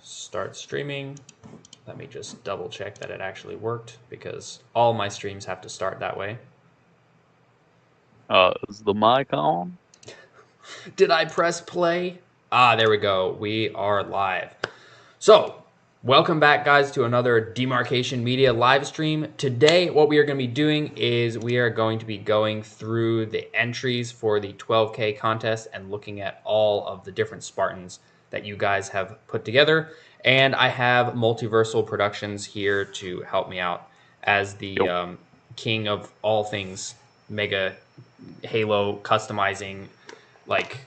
start streaming. Let me just double check that it actually worked because all my streams have to start that way. Is the mic on? Did I press play? Ah, there we go. We are live. So, welcome back, guys, to another Demarcation Media live stream. Today, what we are going to be doing is we are going to be going through the entries for the 12K contest and looking at all of the different Spartans that you guys have put together. And I have Multiversal Productions here to help me out as the king of all things Mega Halo customizing. Like,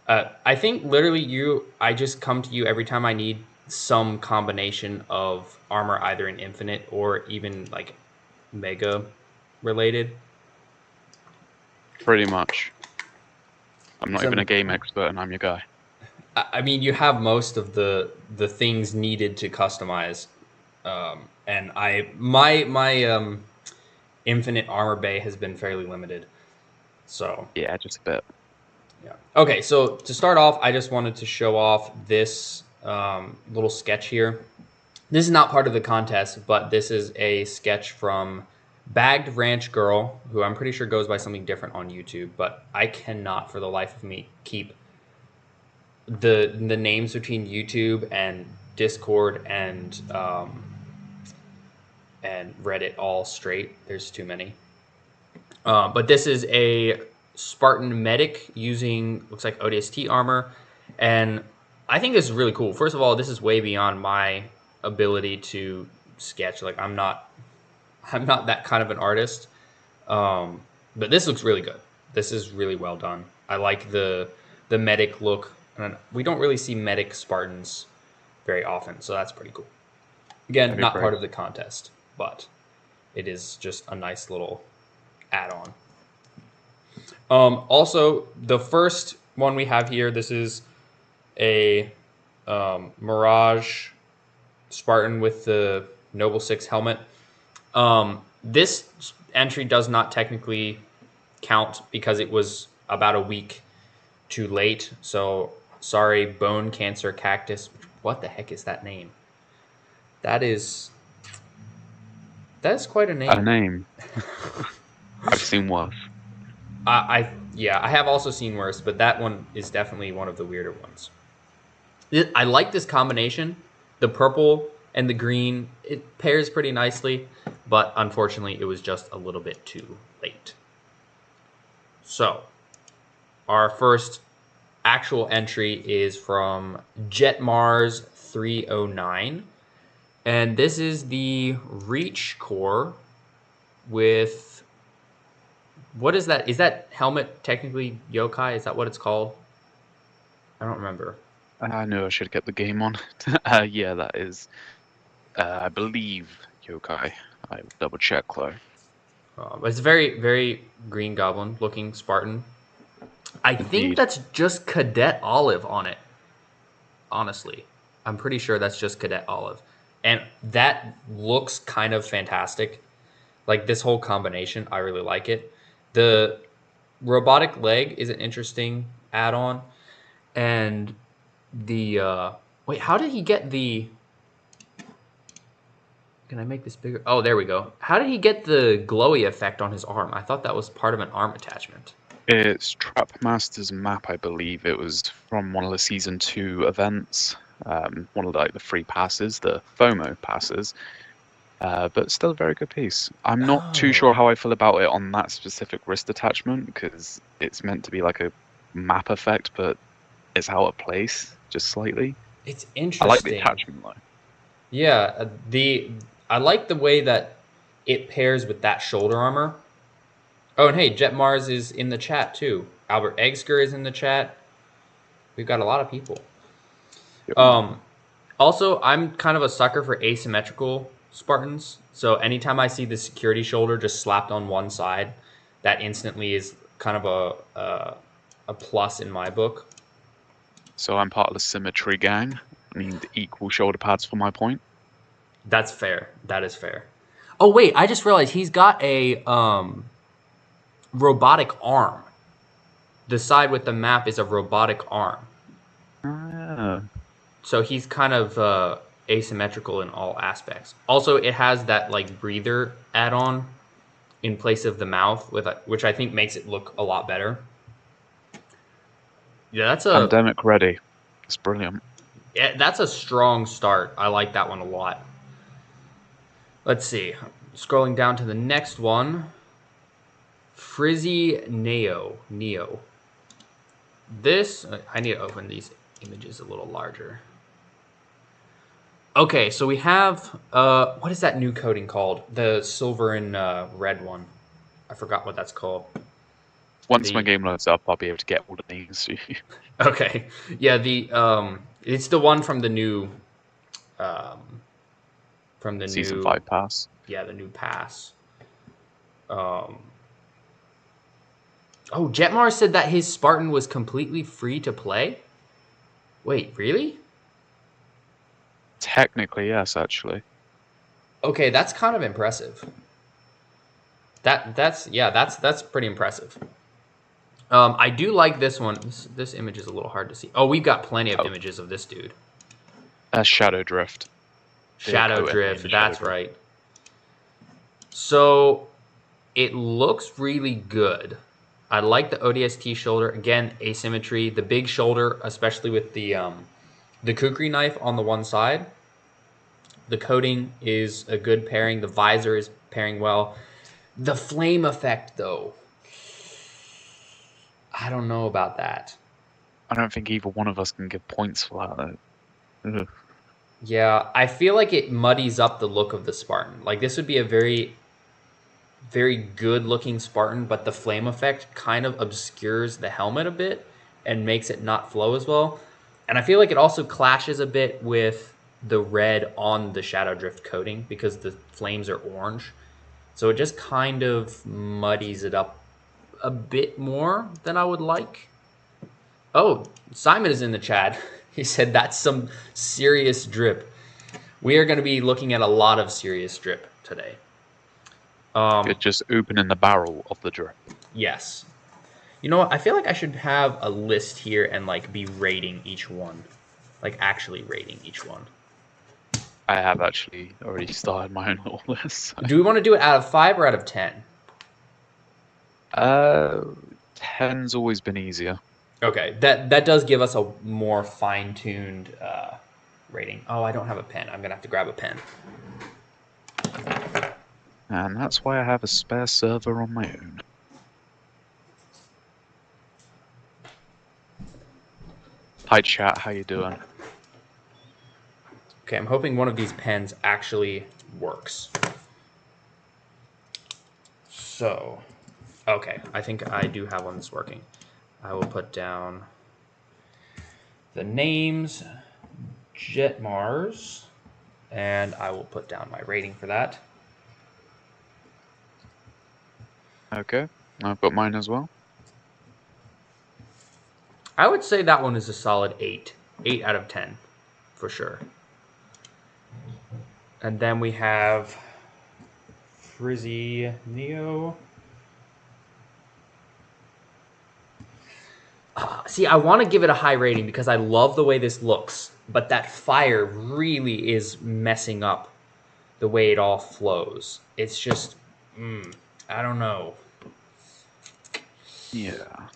I think literally I just come to you every time I need some combination of armor, either in Infinite or even like Mega related. Pretty much. I'm not even a game expert, and I'm your guy. I mean, you have most of the things needed to customize, and my Infinite armor bay has been fairly limited. So yeah, just a bit. Yeah. Okay, so to start off, I just wanted to show off this little sketch here. This is not part of the contest, but this is a sketch from Bagged Ranch Girl, who I'm pretty sure goes by something different on YouTube, but I cannot for the life of me keep the names between YouTube and Discord and Reddit all straight. There's too many. But this is a Spartan medic using, looks like ODST armor, and I think this is really cool. First of all, this is way beyond my ability to sketch. Like, I'm not that kind of an artist, but this looks really good. This is really well done. I like the medic look, and we don't really see medic Spartans very often, so that's pretty cool. Again, not part of the contest, but it is just a nice little add-on. Also, the first one we have here, this is a Mirage Spartan with the Noble 6 helmet. This entry does not technically count because it was about a week too late. So, sorry, Bone Cancer Cactus. What the heck is that name? That is quite a name. A name. I've seen worse. I have also seen worse, but that one is definitely one of the weirder ones. I like this combination. The purple and the green, it pairs pretty nicely, but unfortunately it was just a little bit too late. So, our first actual entry is from Jetmars 309, and this is the Reach Core with... What is that? Is that helmet technically yokai? Is that what it's called? I don't remember. I knew I should get the game on. Yeah, that is, I believe, yokai. I will double check, though. But it's very, very Green Goblin looking Spartan. I think that's just Cadet Olive on it. Honestly, I'm pretty sure that's just Cadet Olive. And that looks kind of fantastic. Like, this whole combination, I really like it. The robotic leg is an interesting add-on, and the wait, how did he get the... Can I make this bigger? Oh, there we go. How did he get the glowy effect on his arm? I thought that was part of an arm attachment. It's Trapmaster's map, I believe. It was from one of the Season 2 events, one of the free passes, the FOMO passes. But still a very good piece. I'm not too sure how I feel about it on that specific wrist attachment, because it's meant to be like a map effect, but it's out of place just slightly. It's interesting. I like the attachment though. Yeah, I like the way that it pairs with that shoulder armor. Oh, and hey, Jetmars is in the chat too. Albert Eggsker is in the chat. We've got a lot of people. Yep. Also, I'm kind of a sucker for asymmetrical Spartans, so anytime I see the security shoulder just slapped on one side, that instantly is kind of a plus in my book. So I'm part of the symmetry gang. I need equal shoulder pads for my point. That's fair. That is fair. Oh wait, I just realized he's got a robotic arm. The side with the map is a robotic arm. So he's kind of asymmetrical in all aspects. Also, it has that like breather add-on in place of the mouth, which I think makes it look a lot better. Yeah, Pandemic ready. It's brilliant. that's a strong start. I like that one a lot. Let's see. Scrolling down to the next one. Frizzy Neo. This, I need to open these images a little larger. Okay, so we have, what is that new coating called? The silver and red one. I forgot what that's called. Once my game loads up, I'll be able to get all the names. Okay, yeah, it's the one from the new, um, Season 5 pass. Yeah, the new pass. Oh, Jetmar said that his Spartan was completely free to play? Wait, really? Technically, yes, actually. Okay, that's kind of impressive. That's pretty impressive. I do like this one. This image is a little hard to see. Oh, we've got plenty of images of this dude. Shadow Drift. Shadow Drift, that's right. So it looks really good. I like the ODST shoulder. Again, asymmetry. The big shoulder, especially with the kukri knife on the one side. The coating is a good pairing. The visor is pairing well. The flame effect, though, I don't know about that. I don't think either one of us can give points for that, though. Yeah, I feel like it muddies up the look of the Spartan. Like, this would be a very, very good-looking Spartan, but the flame effect kind of obscures the helmet a bit and makes it not flow as well. And I feel like it also clashes a bit with the red on the Shadow Drift coating because the flames are orange. So it just kind of muddies it up a bit more than I would like. Oh, Simon is in the chat. He said that's some serious drip. We are going to be looking at a lot of serious drip today. You're just opening the barrel of the drip. Yes. You know what? I feel like I should have a list here and like be rating each one. Like actually rating each one. I have actually already started my own little list. Do we want to do it out of 5 or out of 10? 10's always been easier. Okay, that does give us a more fine-tuned rating. Oh, I don't have a pen. I'm going to have to grab a pen. And that's why I have a spare server on my own. Hi chat, how you doing? Okay, I'm hoping one of these pens actually works. So, okay, I think I do have one that's working. I will put down the names, Jetmars, and I will put down my rating for that. Okay, I've got mine as well. I would say that one is a solid 8. 8 out of 10, for sure. And then we have Frizzy Neo. See, I want to give it a high rating because I love the way this looks, but that fire really is messing up the way it all flows. It's just, I don't know. Yeah.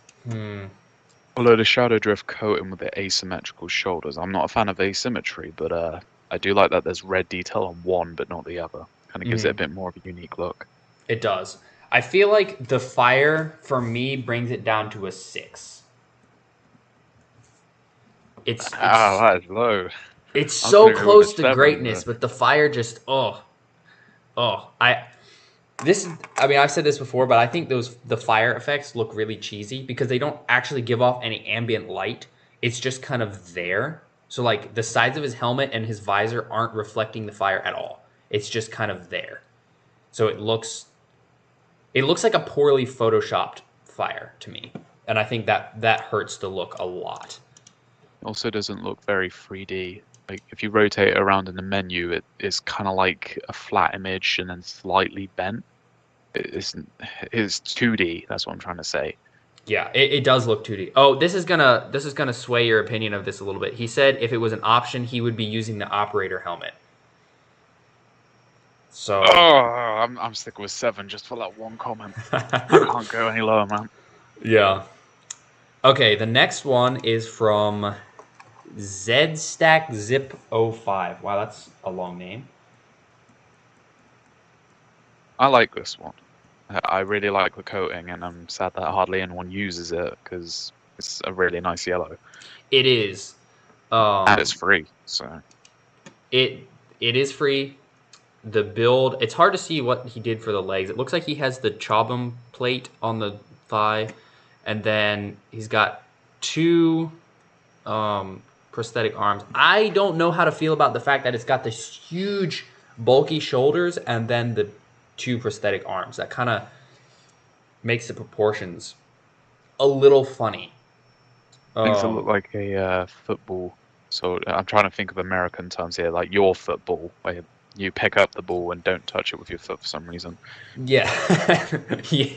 Although the Shadow Drift coating with the asymmetrical shoulders, I'm not a fan of asymmetry, but I do like that there's red detail on one but not the other. Kind of gives it a bit more of a unique look. It does. I feel like the fire, for me, brings it down to a 6. It's that is low. It's so close to greatness, but the fire just I've said this before, but I think the fire effects look really cheesy because they don't actually give off any ambient light. It's just kind of there. So like the sides of his helmet and his visor aren't reflecting the fire at all. It's just kind of there. So it looks like a poorly photoshopped fire to me. And I think that hurts the look a lot. Also doesn't look very 3D. Like if you rotate it around in the menu, it is kind of like a flat image and then slightly bent. It's 2D. That's what I'm trying to say. Yeah, it does look 2D. Oh, this is gonna sway your opinion of this a little bit. He said if it was an option, he would be using the operator helmet. Oh, So I'm sticking with 7 just for that one comment. I can't go any lower, man. yeah. Okay, the next one is from ZStackZip05. Wow, that's a long name. I like this one. I really like the coating, and I'm sad that hardly anyone uses it because it's a really nice yellow. It is. And it's Um, free, so it it is free. The build, it's hard to see what he did for the legs. It looks like he has the Chobham plate on the thigh, and then he's got two prosthetic arms. I don't know how to feel about the fact that it's got this huge, bulky shoulders and then the two prosthetic arms. That kind of makes the proportions a little funny. makes it look like a football. So I'm trying to think of American terms here, like your football, where you pick up the ball and don't touch it with your foot for some reason. Yeah. Yeah.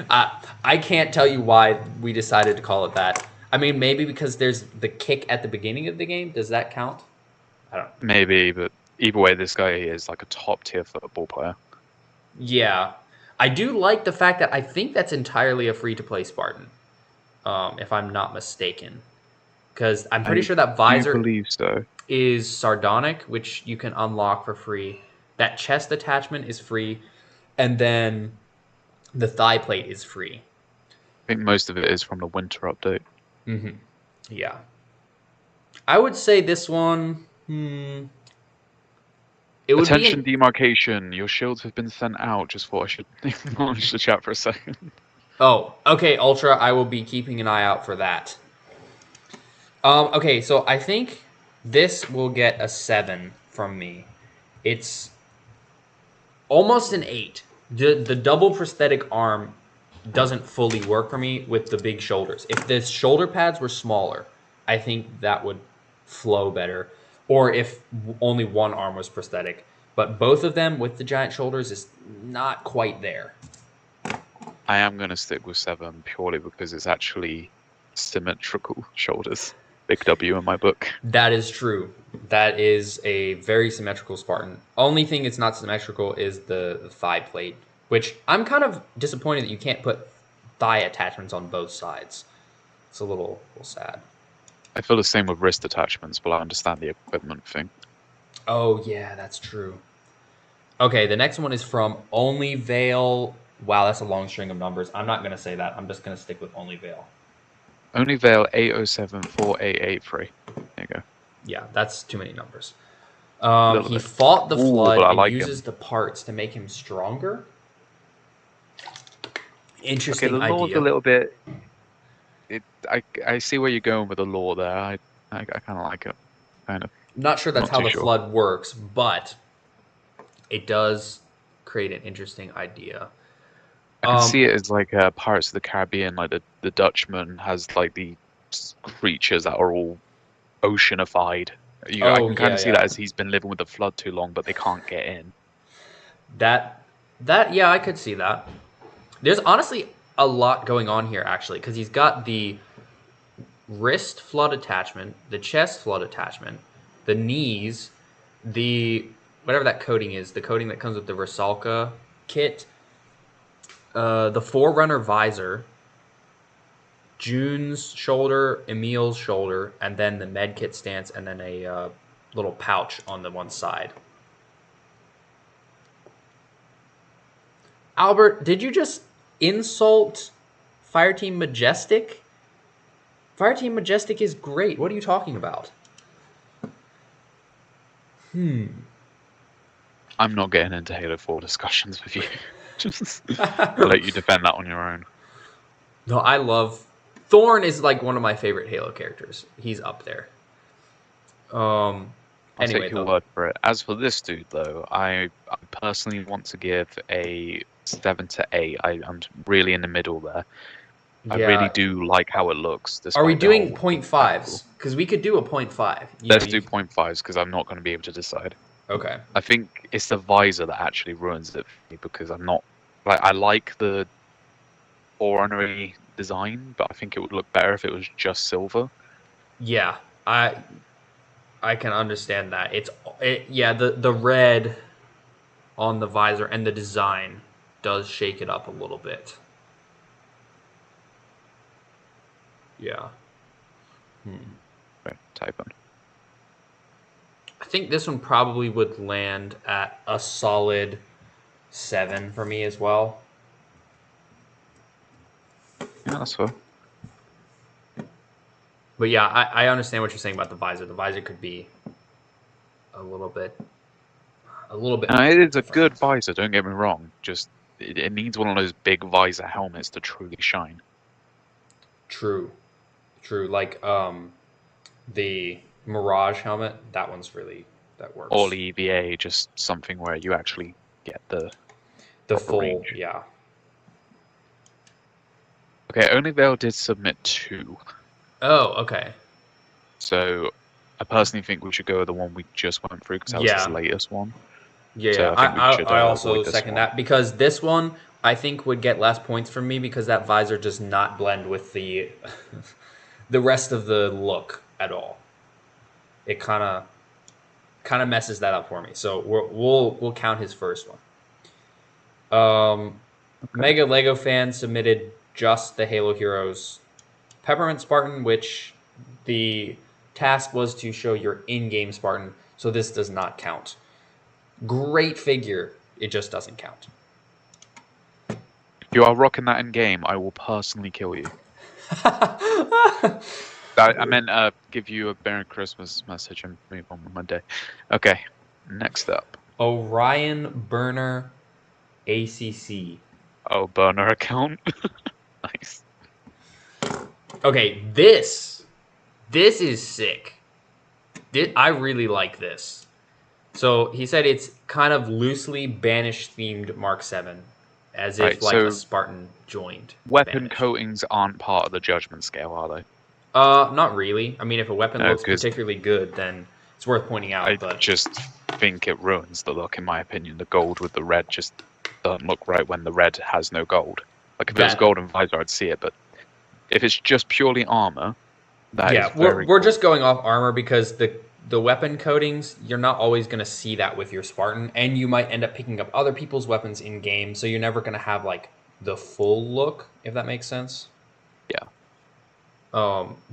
I can't tell you why we decided to call it that. I mean, maybe because there's the kick at the beginning of the game. Does that count? I don't know. Maybe, but either way, this guy is like a top tier football player. Yeah. I do like the fact that I think that's entirely a free to play Spartan, if I'm not mistaken. Because I'm pretty sure that Do visor believe so. is sardonic, which you can unlock for free. That chest attachment is free. And then the thigh plate is free. I think most of it is from the winter update. Mm-hmm. Yeah. I would say this one. It would Attention, be. demarcation. Your shields have been sent out. Just thought I should acknowledge the chat for a second. Oh, okay, Ultra. I will be keeping an eye out for that. Okay, so I think this will get a 7 from me. It's almost an 8. The double prosthetic arm doesn't fully work for me with the big shoulders. If the shoulder pads were smaller, I think that would flow better. Or if only one arm was prosthetic. But both of them with the giant shoulders is not quite there. I am going to stick with 7 purely because it's actually symmetrical shoulders. Big W in my book. That is true. That is a very symmetrical Spartan. Only thing it's not symmetrical is the thigh plate, which I'm kind of disappointed that you can't put thigh attachments on both sides. It's a little sad. I feel the same with wrist attachments, but I understand the equipment thing. Oh, yeah, that's true. Okay, the next one is from Only Veil. Wow, that's a long string of numbers. I'm not going to say that. I'm just going to stick with Only Veil. Only Veil 8074883. There you go. Yeah, that's too many numbers. He bit. fought the flood and like uses him. the parts to make him stronger. Interesting Okay, the idea. lore's a little bit. I see where you're going with the lore there. I kind of like it. Kind of. Not sure that's Not how too the sure. flood works, but it does create an interesting idea. I can see it as like Pirates of the Caribbean, like the Dutchman has like the creatures that are all oceanified. I can kind of see that as he's been living with the flood too long, but they can't get in. That yeah, I could see that. There's honestly a lot going on here actually, because he's got the wrist flood attachment, the chest flood attachment, the knees, the whatever that coating is, the coating that comes with the Versalka kit, the Forerunner visor, June's shoulder, Emil's shoulder, and then the medkit stance, and then a little pouch on the one side. Albert, did you just insult Fireteam Majestic? Fireteam Majestic is great. What are you talking about? I'm not getting into Halo 4 discussions with you. I'll let you defend that on your own. No, I love... Thorn is like one of my favorite Halo characters. He's up there. I'll Anyway, take your word for it. As for this dude, though, I personally want to give a 7 to 8. I'm really in the middle there. I really do like how it looks. Are we doing 0.5s? Because we could do a 0.5. Let's do 0.5s because I'm not going to be able to decide. Okay. I think it's the visor that actually ruins it for me because I'm not... I like the Forerunner-y design, but I think it would look better if it was just silver. Yeah, I can understand that. Yeah, the red on the visor and the design does shake it up a little bit. Yeah. Okay, type in. I think this one probably would land at a solid 7 for me as well. Yeah, that's fair. But yeah, I understand what you're saying about the visor. The visor could be a little bit. It is a different. good visor, don't get me wrong. Just it needs one of those big visor helmets to truly shine. True. Like the Mirage helmet, that works. Or EVA, just something where you actually get the proper full range. yeah. Okay, Only Veil did submit 2. Oh, okay. So I personally think we should go with the one we just went through because that was his latest one. Yeah, So yeah. I think we should I also avoid this second one. that because this one I think would get less points from me because that visor does not blend with the the rest of the look at all. It kind of messes that up for me. So we'll count his first one. Okay. Mega Lego fan submitted just the Halo Heroes Peppermint Spartan, which the task was to show your in-game Spartan, so this does not count. Great figure, it just doesn't count. If you are rocking that in game, I will personally kill you. I meant give you a Merry Christmas message and move on with my day. Okay, next up. Orion Burner ACC. Oh, burner account. Nice. Okay, this is sick. I really like this. So he said it's kind of loosely Banish themed Mark 7, as if like a Spartan joined. Weapon Banish. coatings aren't part of the judgment scale, are they? Not really. I mean, if a weapon looks particularly good, then it's worth pointing out. I just think it ruins the look, in my opinion. The gold with the red just doesn't look right when the red has no gold. Like, if it was gold and visor, I'd see it, but if it's just purely armor, that is very we're just going off armor because the weapon coatings, you're not always going to see that with your Spartan, and you might end up picking up other people's weapons in game, so you're never going to have like the full look, if that makes sense. Yeah.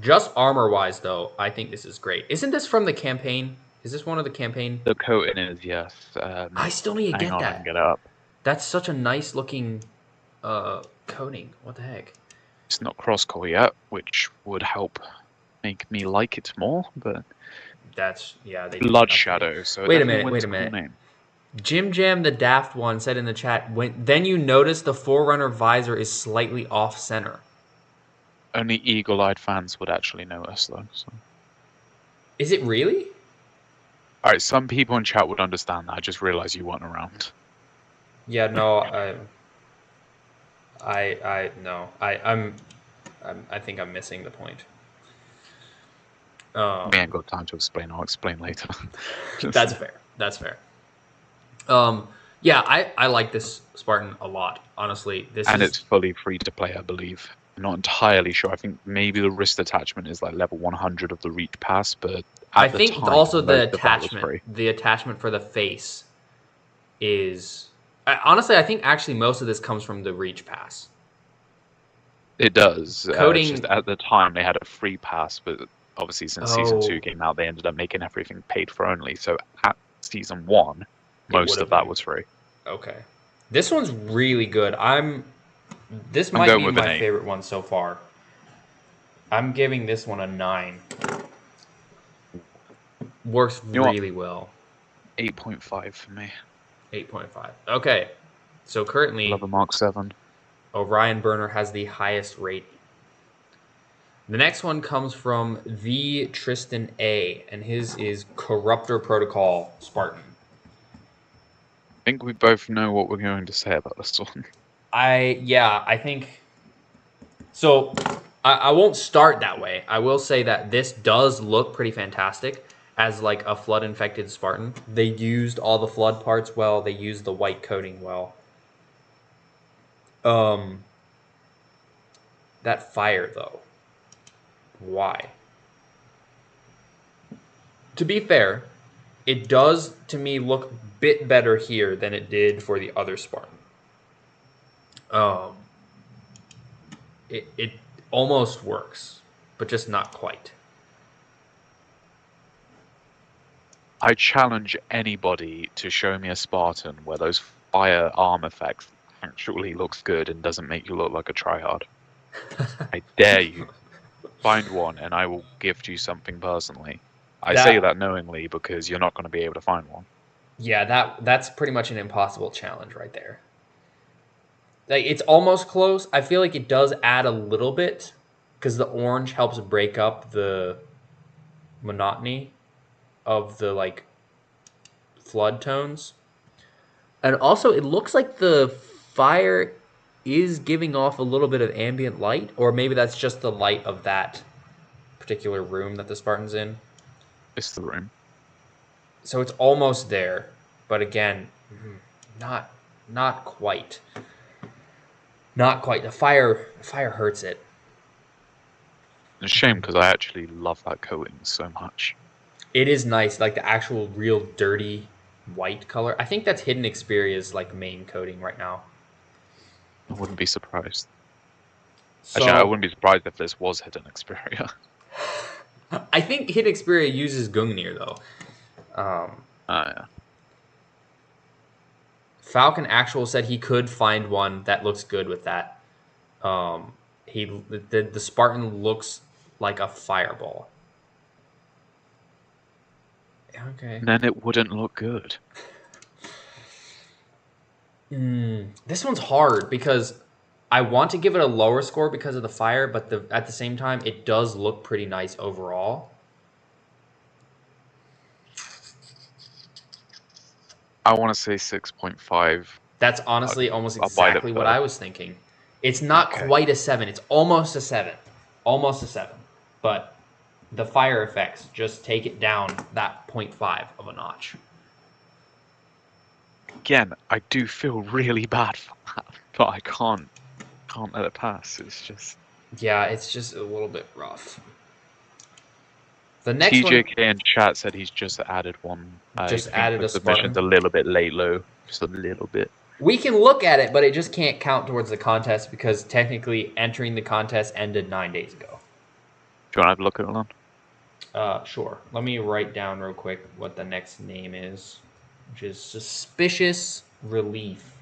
Just armor wise though, I think this is great. Isn't this from the campaign? Is this one of the campaign? The coating is, yes. I still need to get that. I can get it up. That's such a nice looking coating. What the heck? It's not cross-core yet, which would help make me like it more, but they Blood Shadow. So wait a minute. Jim Jam the Daft One said in the chat, then you notice the Forerunner visor is slightly off center. Only eagle-eyed fans would actually notice, though. So. Is it really? All right, some people in chat would understand that. I just realized you weren't around. Yeah, no, I think I'm missing the point. We ain't got time to explain. I'll explain later. That's fair. Yeah, I like this Spartan a lot, honestly. It's fully free to play, I believe. I'm not entirely sure. I think maybe the wrist attachment is like level 100 of the Reach Pass, but I think also the attachment for the face is... Honestly, I think actually most of this comes from the Reach Pass. It does. Coding... Just at the time, they had a free pass, but obviously since Season 2 came out, they ended up making everything paid for only. So at Season 1, most of that was free. Okay. This one's really good. This might be my favorite one so far. I'm giving this one a 9. Works really well. 8.5 for me. 8.5. Okay. So currently... Love a Mark 7. Orion Burner has the highest rating. The next one comes from the Tristan A, and his is Corruptor Protocol Spartan. I think we both know what we're going to say about this one. I think... So, I won't start that way. I will say that this does look pretty fantastic as like a flood-infected Spartan. They used all the flood parts well. They used the white coating well. that fire, though. Why? To be fair, it does, to me, look a bit better here than it did for the other Spartan. It almost works, but just not quite. I challenge anybody to show me a Spartan where those fire arm effects actually looks good and doesn't make you look like a tryhard. I dare you. Find one and I will gift you something personally. I say that knowingly because you're not going to be able to find one. Yeah, that's pretty much an impossible challenge right there. Like, it's almost close. I feel like it does add a little bit because the orange helps break up the monotony of the like flood tones. And also it looks like the fire is giving off a little bit of ambient light, or maybe that's just the light of that particular room that the Spartan's in. It's the room. So it's almost there, but again, not quite. Not quite. The fire hurts it. It's a shame because I actually love that coating so much. It is nice, like the actual real dirty white color. I think that's Hidden Xperia's like main coating right now. I wouldn't be surprised. So, Actually, I wouldn't be surprised if this was Hidden Xperia. I think Hidden Xperia uses Gungnir though. Yeah. Falcon Actual said he could find one that looks good with that. The Spartan looks like a fireball. Okay. And then it wouldn't look good. This one's hard because I want to give it a lower score because of the fire, but at the same time, it does look pretty nice overall. I want to say 6.5. That's honestly almost exactly what I was thinking. It's not quite a 7. It's almost a 7. Almost a 7. But the fire effects just take it down that 0.5 of a notch. Again, I do feel really bad for that, but I can't let it pass. It's just... Yeah, it's just a little bit rough. The next TJK in chat said he's just added one. Just added a Spartan. Submission's a little bit late, low. Just a little bit. We can look at it, but it just can't count towards the contest because technically entering the contest ended 9 days ago. Do you want to have a look at it, Lon? Sure. Let me write down real quick what the next name is, which is Suspicious Relief.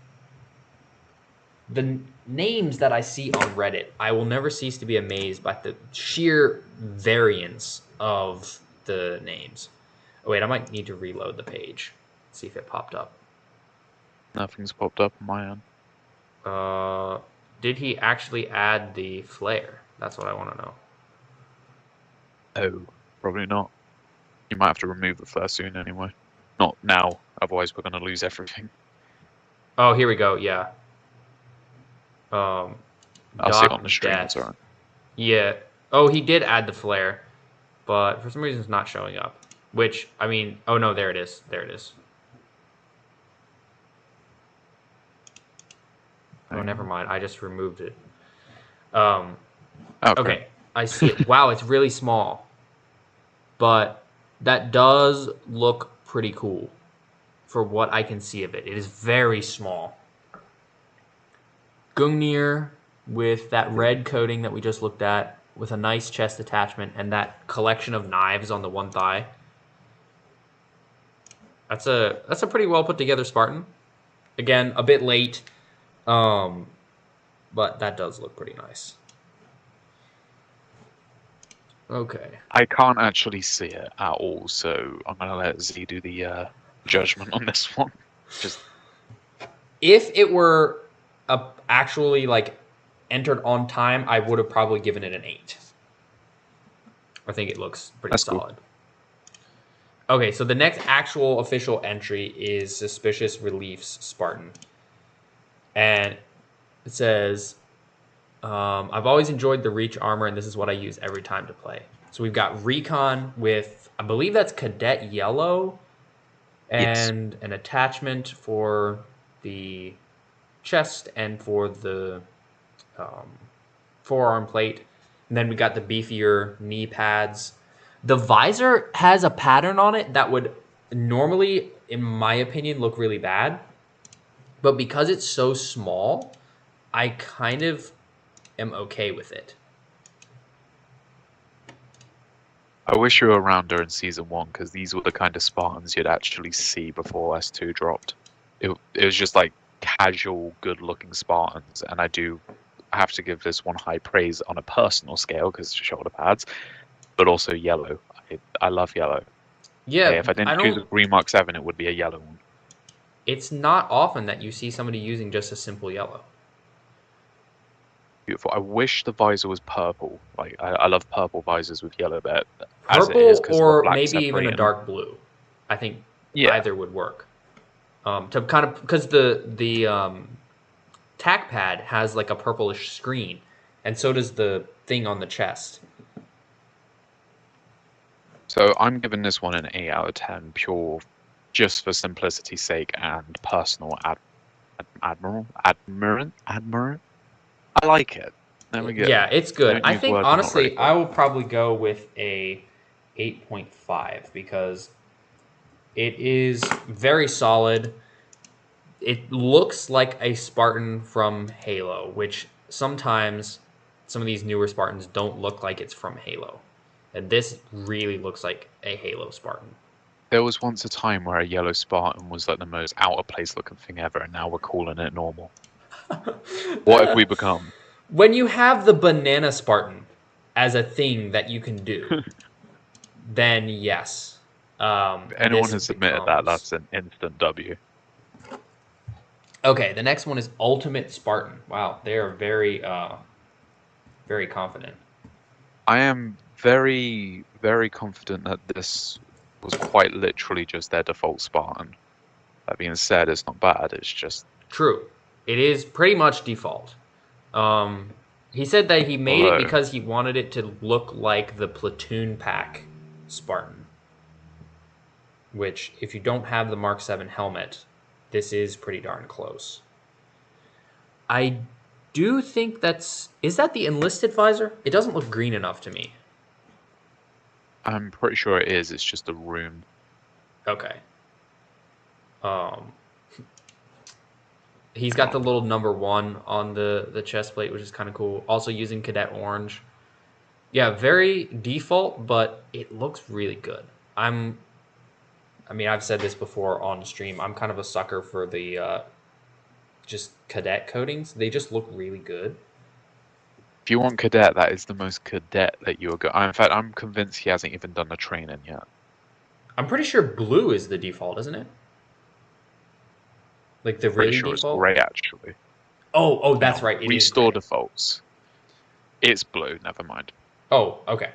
The names that I see on Reddit, I will never cease to be amazed by the sheer variance of the names. Oh, wait, I might need to reload the page. See if it popped up. Nothing's popped up on my end. Did he actually add the flare? That's what I want to know. Oh, probably not. You might have to remove the flare soon anyway. Not now, otherwise we're going to lose everything. Oh, here we go, yeah. I'll see it on the stream, sorry. Yeah. Oh, he did add the flare, but for some reason it's not showing up. Which, I mean, oh no, there it is. There it is. Oh, never mind. I just removed it. Okay, I see it. Wow, it's really small. But that does look pretty cool for what I can see of it. It is very small. Gungnir with that red coating that we just looked at, with a nice chest attachment and that collection of knives on the one thigh. That's a pretty well put together Spartan. Again, a bit late, but that does look pretty nice. Okay. I can't actually see it at all, so I'm gonna let Z do the judgment on this one. Just if it were actually like entered on time, I would have probably given it an 8. I think it looks pretty solid. Cool. Okay, so the next actual official entry is Suspicious Reliefs Spartan. And it says, I've always enjoyed the Reach armor, and this is what I use every time to play. So we've got Recon with, I believe that's Cadet Yellow, and an attachment for the chest and for the forearm plate. And then we got the beefier knee pads. The visor has a pattern on it that would normally, in my opinion, look really bad. But because it's so small, I kind of am okay with it. I wish you were around during season 1 because these were the kind of Spartans you'd actually see before S2 dropped. It was just like casual, good-looking Spartans, and I do have to give this one high praise on a personal scale because it's shoulder pads, but also yellow. I love yellow. Yeah, Hey, if I didn't choose a Green Mark 7, it would be a yellow one. It's not often that you see somebody using just a simple yellow. Beautiful. I wish the visor was purple. Like I love purple visors with yellow bit. Purple or maybe even a dark blue. I think either would work. To kind of because the tack pad has like a purplish screen, and so does the thing on the chest. So I'm giving this one an 8 out of 10, pure, just for simplicity's sake and personal admirant. I like it. There we go. Yeah, it's good. I think honestly, I will probably go with a 8.5 because it is very solid. It looks like a Spartan from Halo, which sometimes some of these newer Spartans don't look like it's from Halo. And this really looks like a Halo Spartan. There was once a time where a yellow Spartan was like the most out of place looking thing ever, and now we're calling it normal. What have we become? When you have the banana Spartan as a thing that you can do, then yes. If anyone has submitted that, that's an instant W. Okay, the next one is Ultimate Spartan. Wow, they are very, very confident. I am very, very confident that this was quite literally just their default Spartan. That being said, it's not bad. It's just true. It is pretty much default. He said that he made it because he wanted it to look like the platoon pack Spartan. Which, if you don't have the Mark 7 helmet, this is pretty darn close. I do think is that the enlisted visor? It doesn't look green enough to me. I'm pretty sure it is. It's just a room. Okay. He's got the little number 1 on the chest plate, which is kind of cool. Also using Cadet Orange. Yeah, very default, but it looks really good. I've said this before on stream. I'm kind of a sucker for the just cadet coatings. They just look really good. If you want cadet, that is the most cadet that you will go. In fact, I'm convinced he hasn't even done the training yet. I'm pretty sure blue is the default, isn't it? Like the really default? It's grey, actually. Oh, that's right. It Restore defaults. It's blue. Never mind. Oh, okay.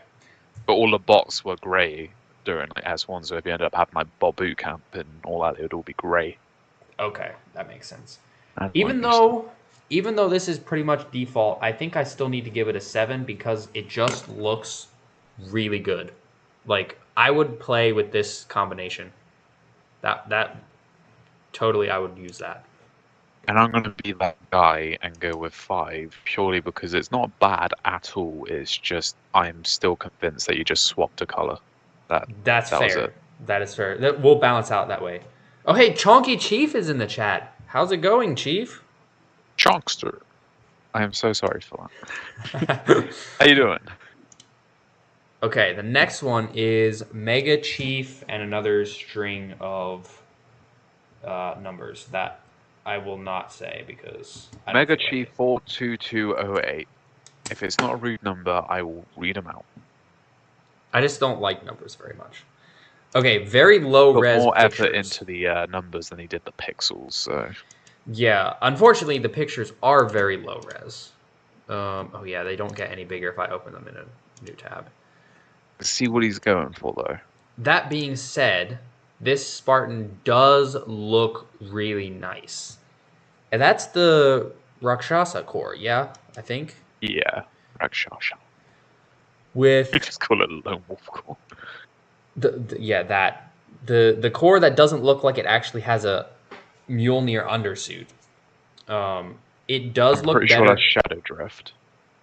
But all the bots were grey during like S1, so if you end up having like Bob Boot Camp and all that, it would all be grey. Okay, that makes sense. Even though this is pretty much default, I think I still need to give it a 7 because it just looks really good. Like, I would play with this combination. That totally, I would use that. And I'm going to be that guy and go with 5 purely because it's not bad at all. It's just I'm still convinced that you just swapped a color. That's fair. That is fair. We'll balance out that way. Oh, hey, Chonky Chief is in the chat. How's it going, Chief? Chonkster. I am so sorry for that. How you doing? Okay, the next one is Mega Chief and another string of numbers that I will not say because Mega Chief 42208. If it's not a rude number, I will read them out. I just don't like numbers very much. Okay, very low res. Put more effort into the numbers than he did the pixels. So yeah, unfortunately, the pictures are very low res. Oh yeah, they don't get any bigger if I open them in a new tab. Let's see what he's going for though. That being said, this Spartan does look really nice, and that's the Rakshasa core. Yeah, I think. Yeah, Rakshasa. With just call it a lone wolf core. The core that doesn't look like it actually has a Mjolnir undersuit. It does look better. Pretty sure that's Shadow Drift.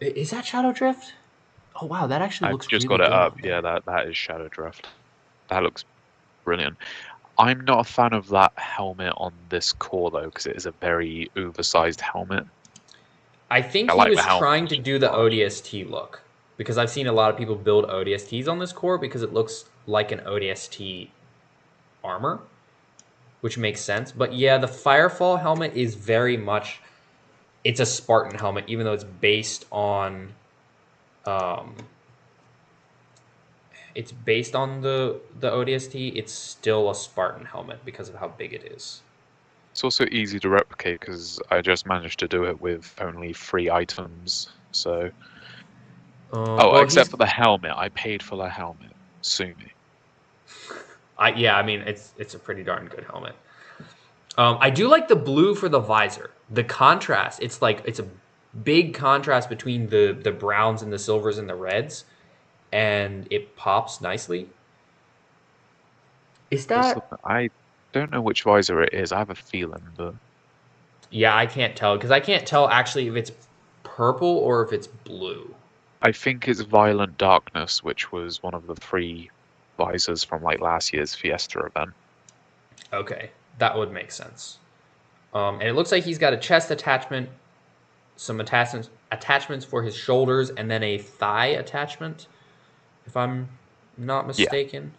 Is that Shadow Drift? Oh wow, that actually I've looks just really got it good up. on Yeah, there. that is Shadow Drift. That looks brilliant. I'm not a fan of that helmet on this core though, because it is a very oversized helmet. I think I he like the was helmet, trying it's to just do the large. ODST look because I've seen a lot of people build ODSTs on this core because it looks like an ODST armor, which makes sense. But yeah, the Firefall helmet is very much it's a Spartan helmet, even though um, it's based on the ODST. It's still a Spartan helmet because of how big it is. It's also easy to replicate because I just managed to do it with only 3 items. So, oh, Well, except he's for the helmet, I paid for the helmet. Sue me. yeah. I mean, it's a pretty darn good helmet. I do like the blue for the visor. The contrast, it's a big contrast between the browns and the silvers and the reds, and it pops nicely. Is Just that? look, I don't know which visor it is. I have a feeling, but Yeah, I can't tell because I can't tell actually if it's purple or if it's blue. I think it's Violent Darkness, which was one of the 3 visors from like last year's Fiesta event. Okay, that would make sense. And it looks like he's got a chest attachment, some attachments for his shoulders, and then a thigh attachment, if I'm not Yeah, mistaken.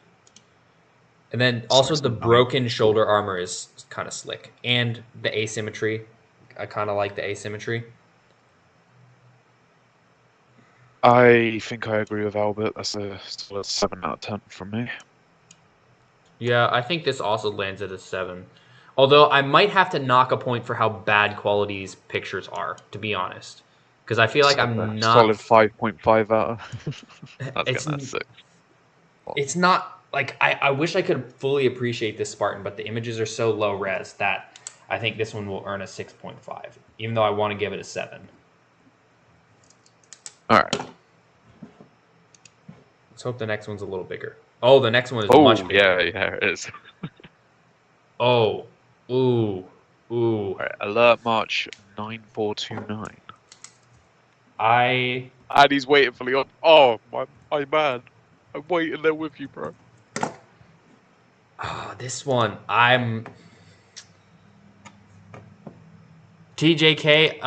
And then also size the 9. broken shoulder armor is kind of slick, and the asymmetry. I kind of like the asymmetry. I think I agree with Albert. That's still a 7 out of 10 from me. Yeah, I think this also lands at a 7. Although I might have to knock a point for how bad quality these pictures are, to be honest, because I feel like So I'm not. solid 5.5 out of. That's It's getting that 6. it's not like I wish I could fully appreciate this Spartan, but the images are so low res that I think this one will earn a 6.5, even though I want to give it a 7. All right. Let's hope the next one's a little bigger. Oh, the next one is much Oh bigger. yeah, it is. Oh, ooh, ooh. All right. Alert March 9429. I And he's waiting for Leon. Oh my man, I'm waiting there with you, bro. this one I'm TJK.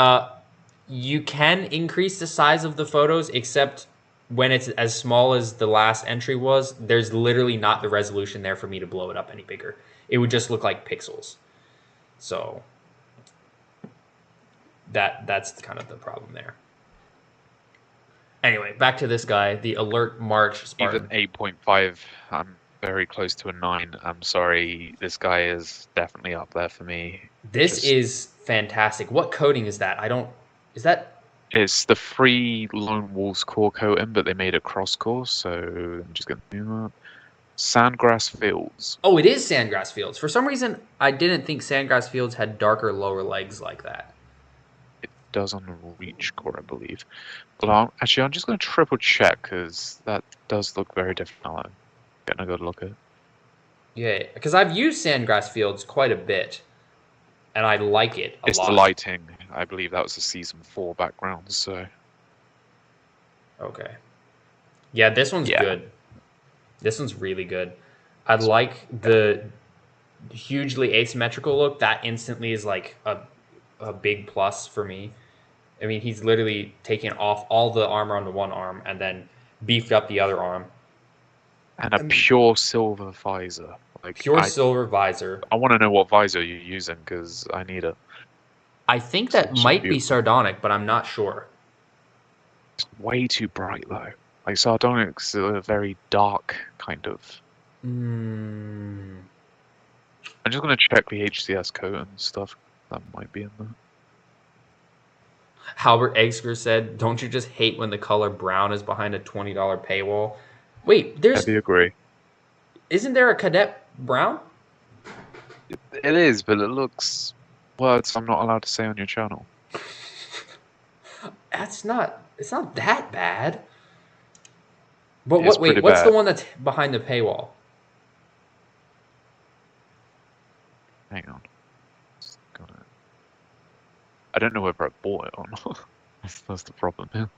You can increase the size of the photos, except when it's as small as the last entry was. There's literally not the resolution there for me to blow it up any bigger. It would just look like pixels. So that's kind of the problem there. Anyway, back to this guy, the Alert March Even Spartan. 8.5. I'm very close to a 9. I'm sorry. This guy is definitely up there for me. This Just is fantastic. What coding is that? I don't. Is that? it's the free Lone Wolves core coating, but they made a cross core, so I'm just gonna do that. Sandgrass Fields. Oh, it is Sandgrass Fields. For some reason, I didn't think Sandgrass Fields had darker lower legs like that. It does on the Reach core, I believe. But I'm just gonna triple check because that does look very different. I'm getting a good look at it. Yeah, because I've used Sandgrass Fields quite a bit, and I like it a It's the lot. lighting. I believe that was the season 4 background. So Okay. Yeah, this one's yeah, good. This one's really good. I like the hugely asymmetrical look. That instantly is like a big plus for me. I mean, he's literally taken off all the armor on the one arm and then beefed up the other arm. and a And pure silver visor. Like pure silver visor. I want to know what visor you're using because I need it. I think It that looks just might be beautiful. sardonic, but I'm not sure. It's way too bright though. Like Sardonic's a very dark kind of. Mm. I'm just gonna check the HCS code and stuff that might be in there. Halbert Egsker said, "Don't you just hate when the color brown is behind a $20 paywall?" Wait, I do agree. isn't there a cadet brown? It is, but it looks words I'm not allowed to say on your channel. That's not. It's not that bad. But It's what? Wait, pretty what's the bad. one that's behind the paywall? Hang on. Just gotta... I don't know whether I bought it or not. That's the problem here.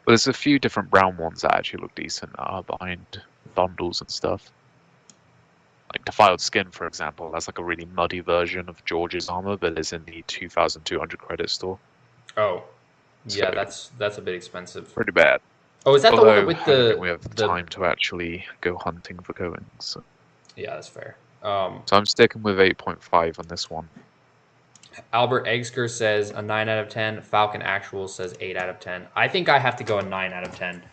there's a few different brown ones that actually look decent that are behind bundles and stuff. Like Defiled Skin, for example, that's like a really muddy version of George's armor, but it's in the 2,200 credit store. Oh, So yeah, that's a bit expensive. pretty bad. Oh, is that the one Although with I don't think we have the the? time to actually go hunting for coins. So Yeah, that's fair. I'm sticking with 8.5 on this one. Albert Eggsker says a 9 out of 10. Falcon Actual says 8 out of 10. I think I have to go a 9 out of 10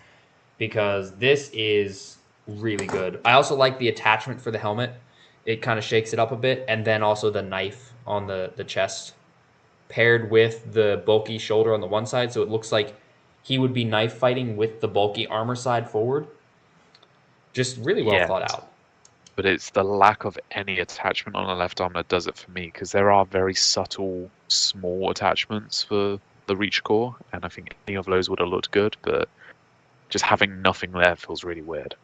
because this is really good. I also like the attachment for the helmet. It kind of shakes it up a bit. And then also the knife on the chest paired with the bulky shoulder on the one side. So it looks like he would be knife fighting with the bulky armor side forward. Just really well Yeah, thought out. but it's the lack of any attachment on the left arm that does it for me, because there are very subtle, small attachments for the reach core, and I think any of those would have looked good, but just having nothing there feels really weird.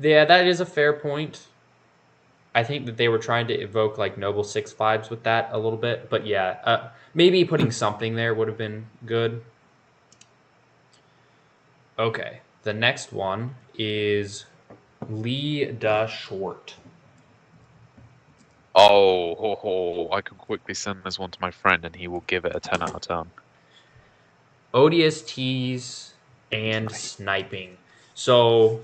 Yeah, that is a fair point. I think that they were trying to evoke like Noble Six vibes with that a little bit, but yeah, maybe putting something there would have been good. Okay, the next one is Lee Da Short. Oh, I can quickly send this one to my friend, and he will give it a 10 out of 10. ODSTs and sniping. So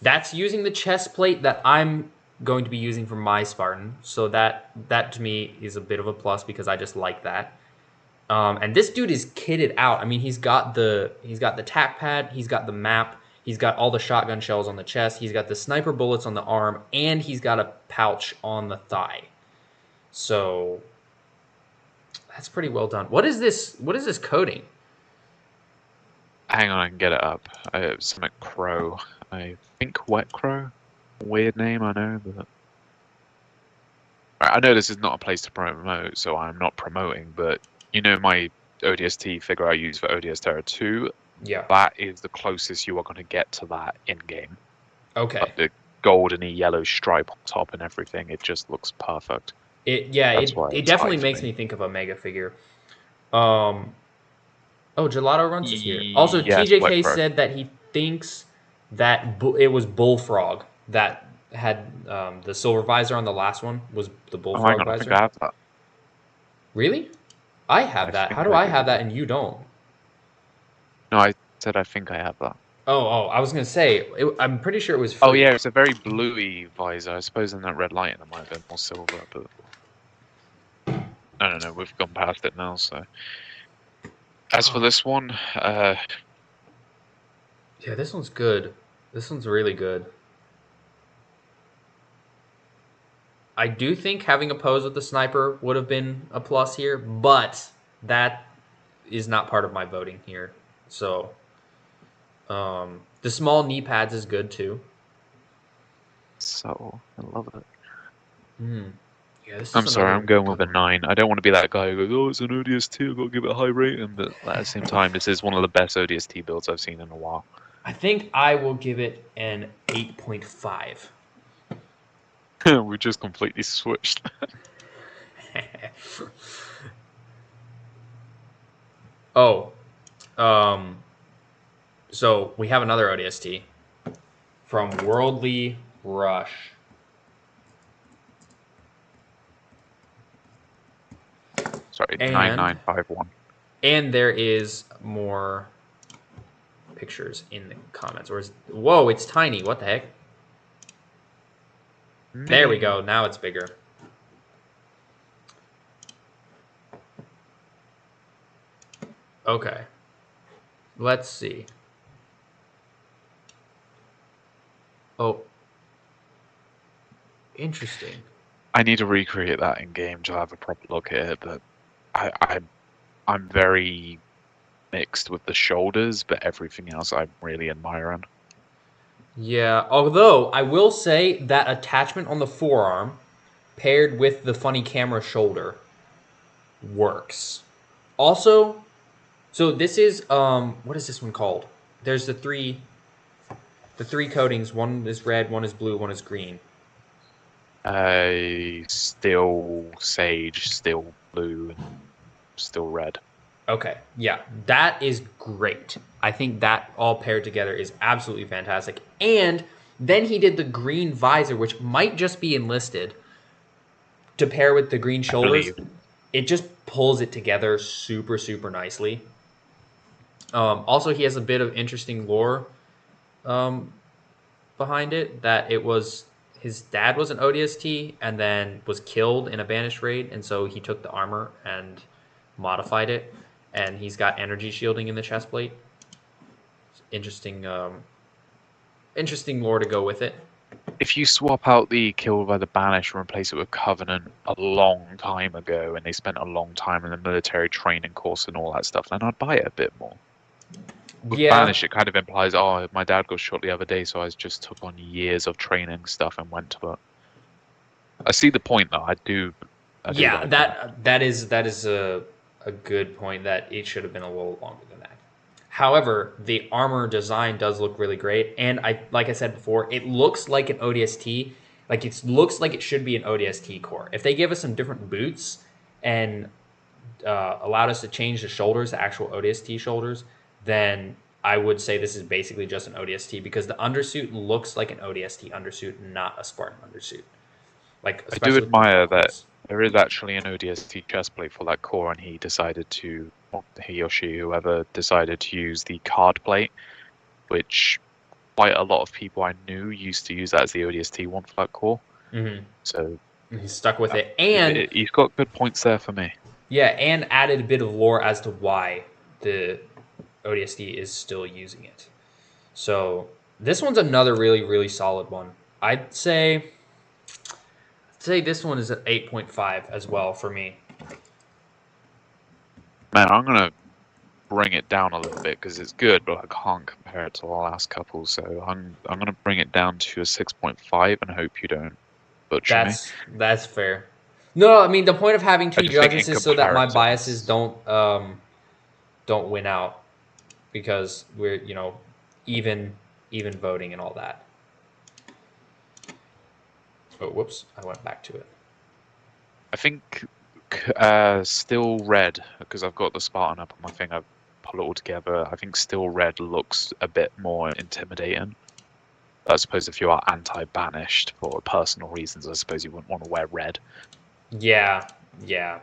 that's using the chest plate that I'm going to be using for my Spartan. So that to me is a bit of a plus because I just like that. And this dude is kitted out. I mean, he's got the tack pad, he's got the map, he's got all the shotgun shells on the chest, he's got the sniper bullets on the arm, and he's got a pouch on the thigh. So that's pretty well done. What is this? What is this coding? Hang on, I can get it up. It's something Crow. I think Wet Crow. Weird name, I know, but I know this is not a place to promote, so I'm not promoting. But you know my ODST figure I use for ODS Terror 2. Yeah. That is the closest you are going to get to that in game. Okay. Like the goldeny yellow stripe on top and everything. It just looks perfect. It definitely makes me think of a mega figure. Oh, Gelato Runs is here. Also, Yes, TJK said that he thinks that it was Bullfrog that had the silver visor on the last one was the Bullfrog hang on, visor. I think I have that. Really? I have that. How do I have that and you don't? No, I said I think I have that. Oh, I was going to say, I'm pretty sure it was free. Oh, yeah, it's a very bluey visor. I suppose in that red light it might have been more silver, but... No, we've gone past it now, so... As for this one, yeah, this one's good. This one's really good. I do think having a pose with the sniper would have been a plus here, but that is not part of my voting here. So, the small knee pads is good too. So, I love it. Yeah, I'm sorry, I'm going with a 9. I don't want to be that guy who goes, oh, it's an ODST, I've got to give it a high rating, but at the same time, this is one of the best ODST builds I've seen in a while. I think I will give it an 8.5. We just completely switched. So we have another ODST from Worldly Rush. Sorry, 9951. And there is more pictures in the comments. Whoa, it's tiny. What the heck? There we go. Now it's bigger. Okay. Let's see. Oh. Interesting. I need to recreate that in game to have a proper look at it, but I'm very mixed with the shoulders, but everything else I'm really admiring. Yeah, although I will say that attachment on the forearm paired with the funny camera shoulder works. Also, so this is what is this one called? There's the three coatings. One is red, one is blue, one is green. Still sage, still blue, and still red. Okay, yeah, that is great. I think that all paired together is absolutely fantastic. And then he did the green visor, which might just be enlisted, to pair with the green I shoulders. believe. It just pulls it together super, super nicely. Also, he has a bit of interesting lore um, behind it that it was his dad was an ODST and then was killed in a banished raid, and so he took the armor and modified it, and he's got energy shielding in the chest plate. Interesting, interesting lore to go with it. If you swap out the Killed by the Banished and replace it with Covenant a long time ago, and they spent a long time in the military training course and all that stuff, then I'd buy it a bit more. With Yeah, Banish, it kind of implies, oh, my dad got shot the other day, so I just took on years of training stuff and went to it. I see the point, though. I do yeah, like that. that is a good point that it should have been a little longer than that. However, the armor design does look really great, and like I said before, it looks like an ODST. Like it looks like it should be an ODST core. If they give us some different boots and allowed us to change the shoulders to actual ODST shoulders, then I would say this is basically just an ODST because the undersuit looks like an ODST undersuit, not a Spartan undersuit. Like I do especially with the admire that buckles. there is actually an ODST chestplate for that core, and he decided to, or he or she, whoever, decided to use the card plate, which quite a lot of people I knew used to use that as the ODST one for that core. Mm-hmm. So He's stuck with it, and he's got good points there for me. yeah, and added a bit of lore as to why the ODST is still using it. So this one's another really, really solid one. I'd say this one is at 8.5 as well for me. Man, I'm gonna bring it down a little bit because it's good, but I can't compare it to the last couple. So I'm gonna bring it down to a 6.5 and hope you don't butcher me. That's fair. No, I mean the point of having I two just think judges in is so that my biases comparisons, don't win out because we're even voting and all that. Oh, whoops! I went back to it. I think still red because I've got the Spartan up on my thing. I've pulled it all together. I think still red looks a bit more intimidating. I suppose if you are anti-banished for personal reasons, I suppose you wouldn't want to wear red. Yeah, yeah,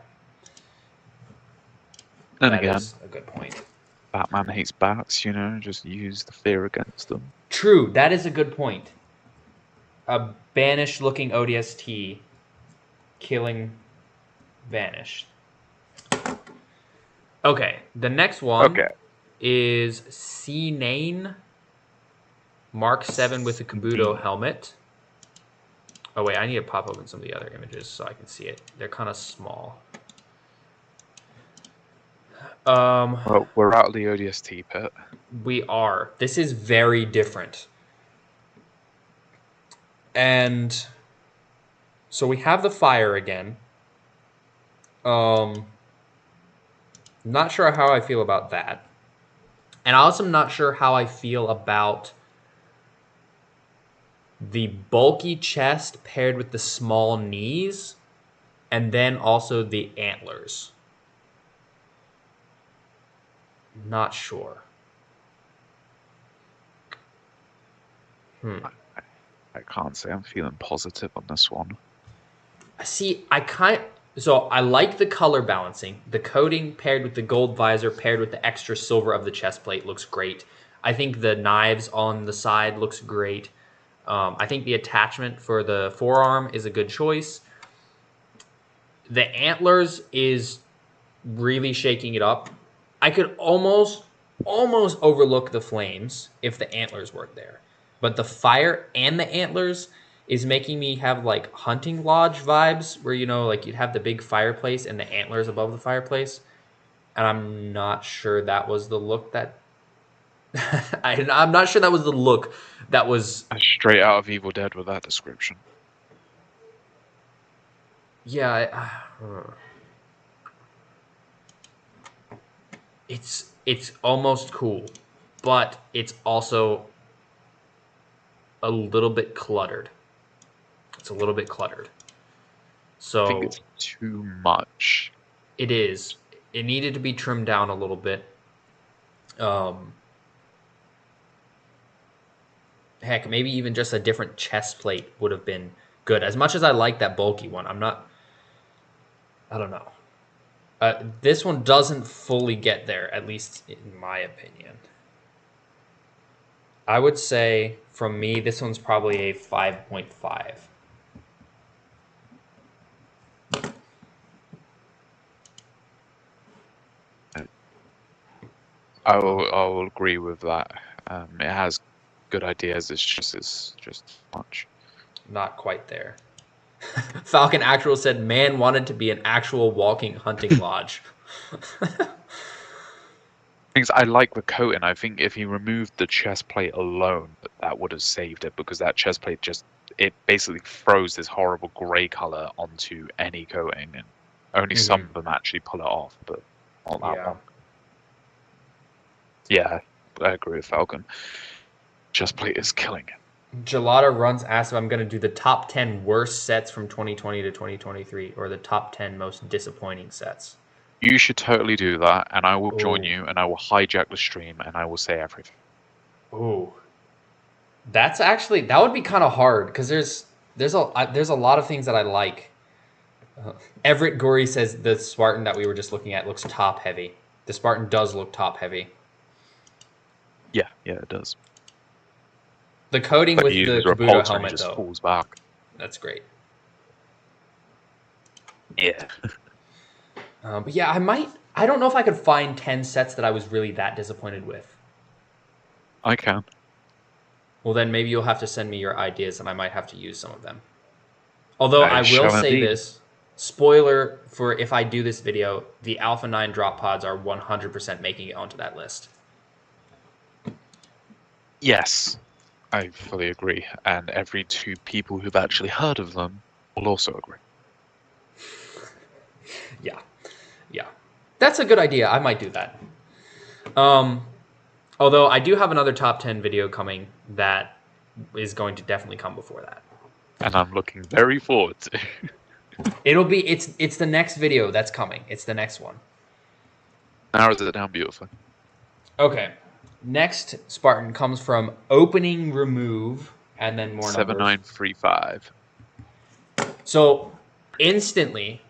Then that again, is a good point. Batman hates bats, just use the fear against them. True, that is a good point. A banished looking ODST killing banished. Okay, the next one Okay. is C9 Mark 7 with a Kabuto helmet. Oh wait, I need to pop open some of the other images so I can see it. They're kind of small. Well, we're out of the ODST pit. We are. This is very different. And so we have the fire again. Not sure how I feel about that. And I also am not sure how I feel about the bulky chest paired with the small knees and then also the antlers. Not sure. I can't say I'm feeling positive on this one. See, so I like the color balancing. The coating paired with the gold visor paired with the extra silver of the chest plate looks great. I think the knives on the side looks great. I think the attachment for the forearm is a good choice. The antlers is really shaking it up. I could almost overlook the flames if the antlers weren't there. But the fire and the antlers is making me have like hunting lodge vibes where like you'd have the big fireplace and the antlers above the fireplace. And I'm not sure that was the look that I'm not sure that was the look that was Straight out of Evil Dead with that description. yeah, it's almost cool, but it's also a little bit cluttered. It's a little bit cluttered. I think So it's too much. it is. It needed to be trimmed down a little bit. Heck, maybe even just a different chest plate would have been good. As much as I like that bulky one, I don't know. This one doesn't fully get there, at least in my opinion. I would say, from me, this one's probably a 5.5. I will agree with that. It has good ideas. It's just much. Not quite there. Falcon Actual said, man wanted to be an actual walking hunting lodge. Things I like the coating. I think if he removed the chest plate alone, that would have saved it, because that chest plate it basically throws this horrible grey color onto any coating, and only some of them actually pull it off, but not that one. Yeah, I agree with Falcon. Chest plate is killing it. Gelada Runs asked if I'm going to do the top 10 worst sets from 2020 to 2023, or the top 10 most disappointing sets. You should totally do that, and I will join you, and I will hijack the stream, and I will say everything. Ooh, that would be kind of hard, because there's a lot of things that I like. Everett Gorey says the Spartan that we were just looking at looks top heavy. The Spartan does look top heavy. Yeah, it does. The coating with the Kabuto helmet just though falls back. That's great. Yeah. But yeah, I don't know if I could find 10 sets that I was really that disappointed with. I can. Well, then maybe you'll have to send me your ideas, and I might have to use some of them. Although I will say this, spoiler for if I do this video, the Alpha 9 drop pods are 100% making it onto that list. Yes, I fully agree. And every 2 people who've actually heard of them will also agree. Yeah. That's a good idea. I might do that. Although I do have another top 10 video coming that is going to definitely come before that. And I'm looking very forward to it's the next video that's coming. It's the next one. Narrows it down beautifully. Okay. Next Spartan comes from opening remove and then more 7935. So instantly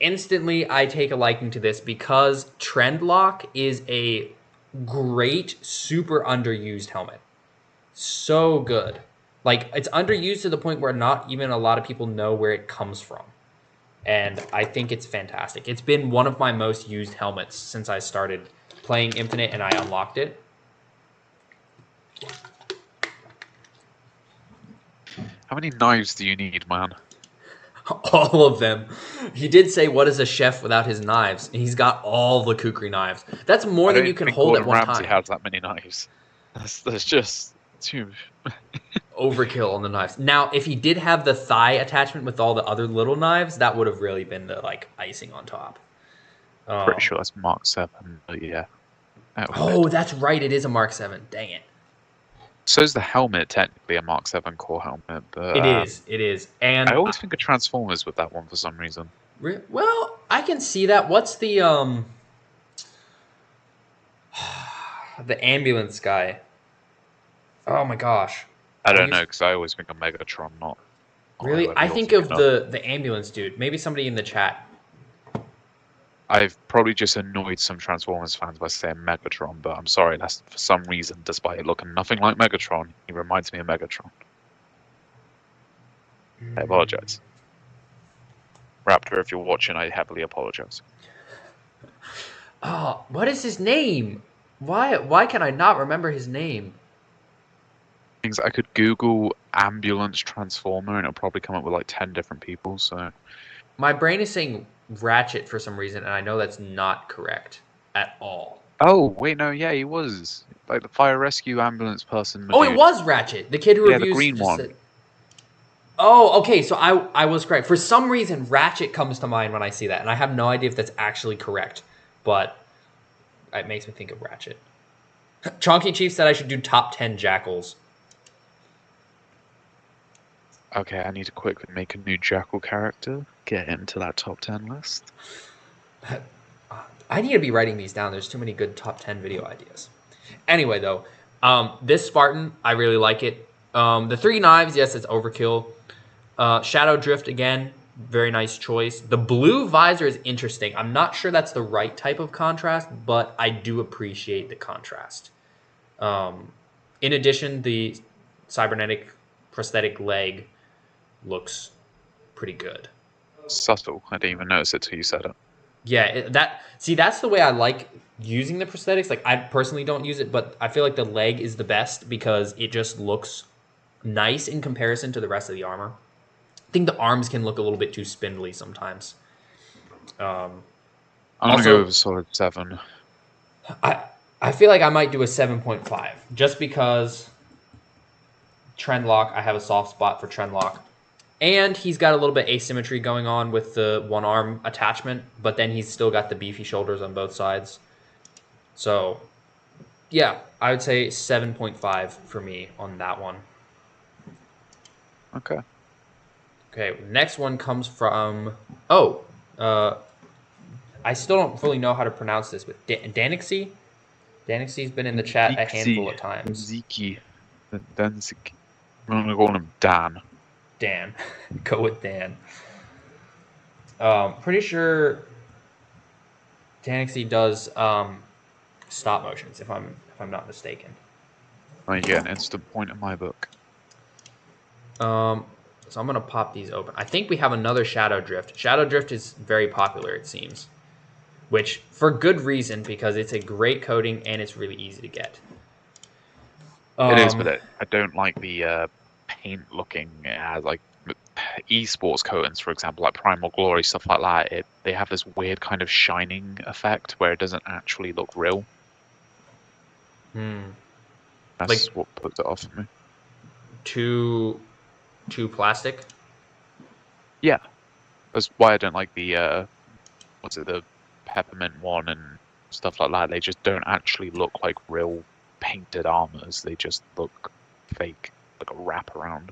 I take a liking to this because Trend Lock is a great, super underused helmet. So good. Like, it's underused to the point where not even a lot of people know where it comes from. And I think it's fantastic. It's been one of my most used helmets since I started playing Infinite and I unlocked it. How many knives do you need, man? All of them. He did say, what is a chef without his knives? And he's got all the kukri knives. That's more than you can hold at one Ramsay time. has that many knives. That's just too... Overkill on the knives. Now, if he did have the thigh attachment with all the other little knives, that would have really been the icing on top. Pretty sure that's Mark 7, but yeah. That's right. It is a Mark 7. Dang it. So is the helmet technically a Mark 7 core helmet, but it is. And I always think of Transformers with that one for some reason. Well, I can see that. What's the the ambulance guy? Oh my gosh. I don't know, because I always think of Megatron, not... Really? I think of the ambulance dude. Maybe somebody in the chat. I've probably just annoyed some Transformers fans by saying Megatron, but I'm sorry, that's for some reason, despite it looking nothing like Megatron, he reminds me of Megatron. I apologize. Raptor, if you're watching, I heavily apologize. Oh, what is his name? Why can I not remember his name? Things I could Google ambulance transformer and it'll probably come up with like 10 different people, so... My brain is saying Ratchet for some reason, and I know that's not correct at all. Oh, wait, no, yeah, he was. Like the fire rescue ambulance person. Oh, it was Ratchet! The kid who reviews... the green one. Said... Oh, okay, so I was correct. For some reason, Ratchet comes to mind when I see that, and I have no idea if that's actually correct, but it makes me think of Ratchet. Chonky Chief said I should do top 10 Jackals. Okay, I need to quickly make a new Jackal character, get into that top 10 list. I need to be writing these down. There's too many good top 10 video ideas. Anyway, though, this Spartan, I really like it. The 3 knives, yes, it's overkill. Shadow Drift, again, very nice choice. The blue visor is interesting. I'm not sure that's the right type of contrast, but I do appreciate the contrast. In addition, the cybernetic prosthetic leg looks pretty good. Subtle. I didn't even notice it till you said it. Yeah, that's the way I like using the prosthetics. Like, I personally don't use it, but I feel like the leg is the best because it just looks nice in comparison to the rest of the armor. I think the arms can look a little bit too spindly sometimes. I'm gonna go with a solid 7. I feel like I might do a 7.5 just because trend lock. I have a soft spot for trend lock. And he's got a little bit asymmetry going on with the one arm attachment, but then he's still got the beefy shoulders on both sides. So, yeah, I would say 7.5 for me on that one. Okay. Okay, next one comes from... I still don't fully know how to pronounce this, but Danixie? Danixie's been in the chat a handful of times. Ziki. Danziki. I'm going to call him Dan. Dan. Go with Dan. Pretty sure Danixie does stop motions, if I'm not mistaken. Oh, you get an instant point in my book. So I'm going to pop these open. I think we have another Shadow Drift. Shadow Drift is very popular, it seems. Which, for good reason, because it's a great coating and it's really easy to get. It is, but I don't like the paint looking. It has, like, esports coatings, for example, like Primal Glory, stuff like that. They have this weird kind of shining effect where it doesn't actually look real. That's like, what puts it off for me. Too plastic? Yeah. That's why I don't like the the peppermint one and stuff like that. They just don't actually look like real painted armors. They just look fake, like a wraparound.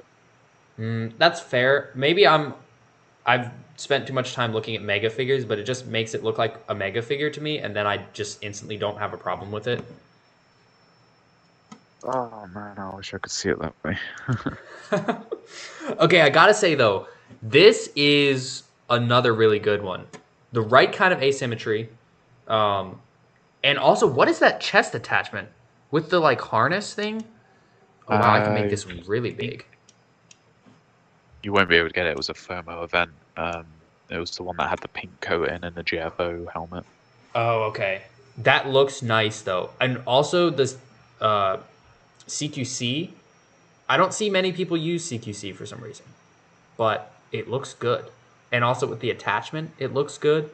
That's fair. Maybe I've spent too much time looking at mega figures, but it just makes it look like a mega figure to me, and then I just instantly don't have a problem with it. Oh man, I wish I could see it that way. Okay, I gotta say though, this is another really good one. The right kind of asymmetry, and also, what is that chest attachment with the like harness thing? Oh wow, I can make this one really big. You won't be able to get it. It was a FOMO event. It was the one that had the pink coating and the GFO helmet. Oh, okay. That looks nice though, and also this CQC. I don't see many people use CQC for some reason, but it looks good. And also with the attachment, it looks good.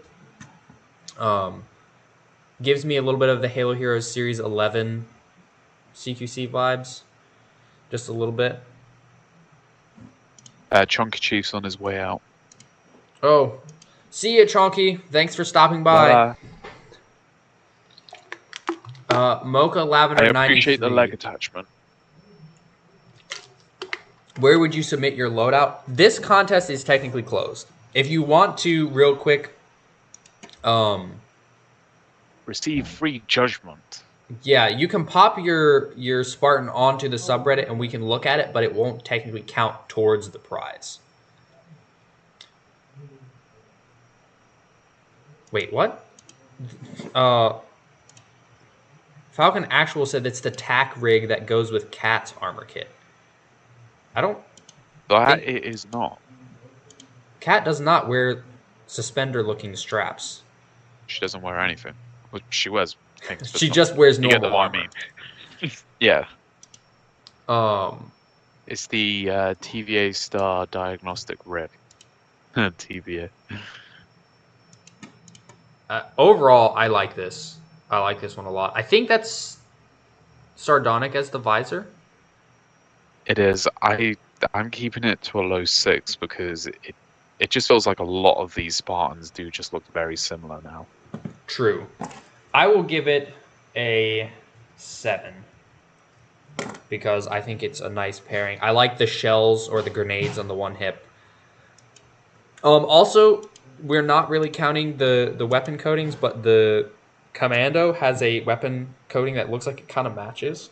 Gives me a little bit of the Halo Heroes Series 11 CQC vibes. Just a little bit. Chunky Chief's on his way out. Oh, see ya, Chunky. Thanks for stopping by. Mocha Lavender 93. I appreciate the leg attachment. Where would you submit your loadout? This contest is technically closed. If you want to, real quick, receive free judgment. Yeah, you can pop your Spartan onto the subreddit and we can look at it, but it won't technically count towards the prize. Wait, what? Falcon Actual said it's the tack rig that goes with Cat's armor kit. I don't... That it is not. Cat does not wear suspender-looking straps. She doesn't wear anything. Well, she wears things. She just wears normal armor. You get the I mean. Yeah. Um... It's the TVA Star Diagnostic Rig. TVA. Overall, I like this. I like this one a lot. I think that's sardonic as the visor. It is. I'm keeping it to a low 6 because it just feels like a lot of these Spartans do just look very similar now. True. I will give it a 7 because I think it's a nice pairing. I like the shells or the grenades on the one hip. Also, we're not really counting the weapon coatings, but the Commando has a weapon coating that looks like it kind of matches.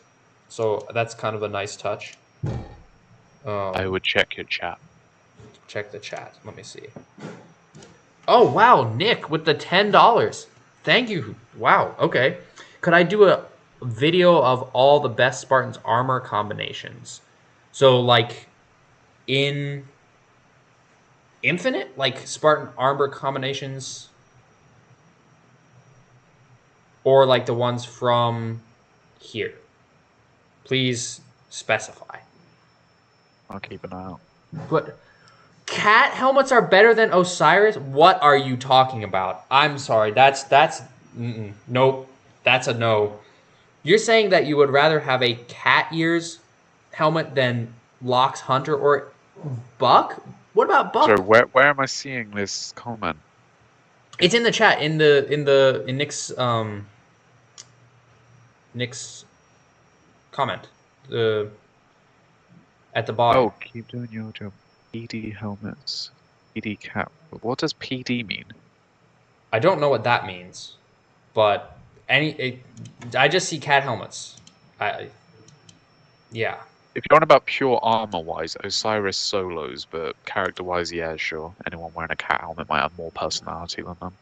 So that's kind of a nice touch. I would check your chat. Check the chat. Let me see. Oh, wow, Nick with the $10. Thank you. Wow, okay. Could I do a video of all the best Spartans armor combinations? So, like, in Infinite? Like, Spartan armor combinations? Or, like, the ones from here? Please specify. I'll keep an eye out. But cat helmets are better than Osiris? What are you talking about? I'm sorry. That's nope. That's a no. You're saying that you would rather have a cat ears helmet than Locke's Hunter or Buck? What about Buck? So where am I seeing this comment? It's in the chat in Nick's Nick's comment. At the bottom. Oh, keep doing your job. PD helmets. PD cap. What does PD mean? I don't know what that means, but I just see cat helmets. Yeah. If you're on about pure armor-wise, Osiris solos, but character-wise, yeah, sure. Anyone wearing a cat helmet might have more personality than them.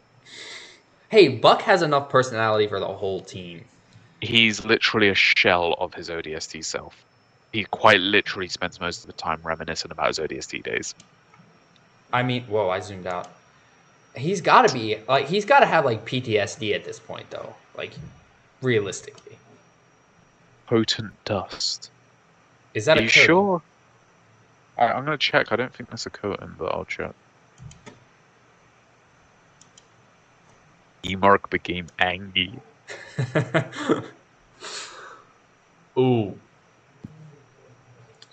Hey, Buck has enough personality for the whole team. He's literally a shell of his ODST self. He quite literally spends most of the time reminiscing about his ODST days. I mean, whoa, I zoomed out. He's got to be, like, he's got to have, like, PTSD at this point, though. Like, realistically. Potent dust. Is that Are a you coat? sure? I'm going to check. I don't think that's a coating, but I'll check. E-Mark became angry. Ooh.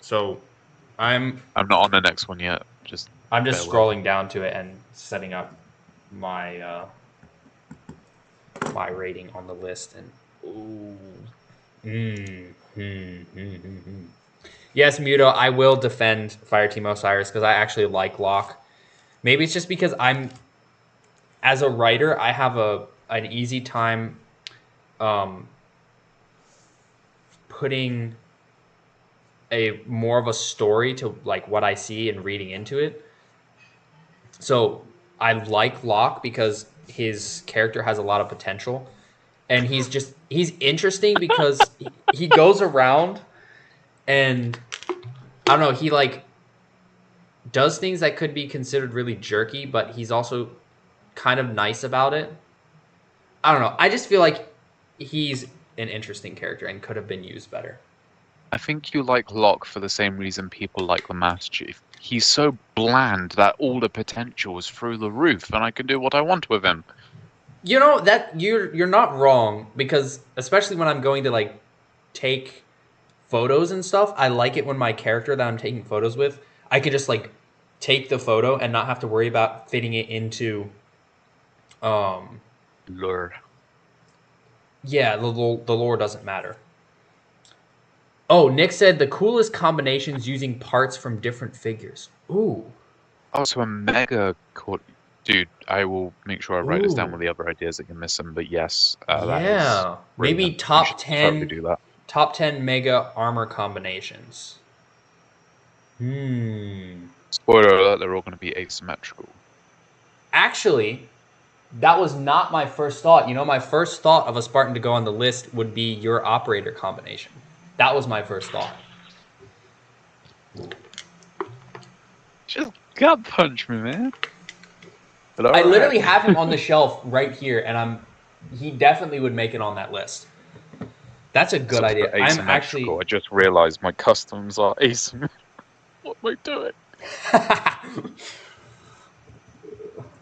So, I'm not on the next one yet. I'm just scrolling down to it and setting up my my rating on the list, and Yes, Muto, I will defend Fireteam Osiris because I actually like Locke. Maybe it's just because as a writer, I have an easy time putting more of a story to, like, what I see and reading into it. So I like Locke because his character has a lot of potential, and he's interesting because he goes around and I don't know, he, like, does things that could be considered really jerky, but he's also kind of nice about it. I don't know. I just feel like he's an interesting character and could have been used better. I think you like Locke for the same reason people like the Master Chief. He's so bland that all the potential is through the roof, and I can do what I want with him. You know, that you're not wrong, because especially when I'm going to, like, take photos and stuff, I like it when my character that I'm taking photos with, I could just, like, take the photo and not have to worry about fitting it into lore. Yeah, the lore doesn't matter. Oh, Nick said the coolest combinations using parts from different figures. Ooh. Oh, so a mega cool. Dude, I will make sure I write this down with the other ideas that you're missing, but yes. Yeah. Maybe top 10 do that. Top 10 mega armor combinations. Spoiler alert, they're all going to be asymmetrical. Actually, that was not my first thought. You know, my first thought of a Spartan to go on the list would be your operator combination. That was my first thought. Just gut punch me, man. I literally have him on the shelf right here, and he definitely would make it on that list. That's a good idea. I'm actually. I just realized my customs are asymmetrical. What am I doing?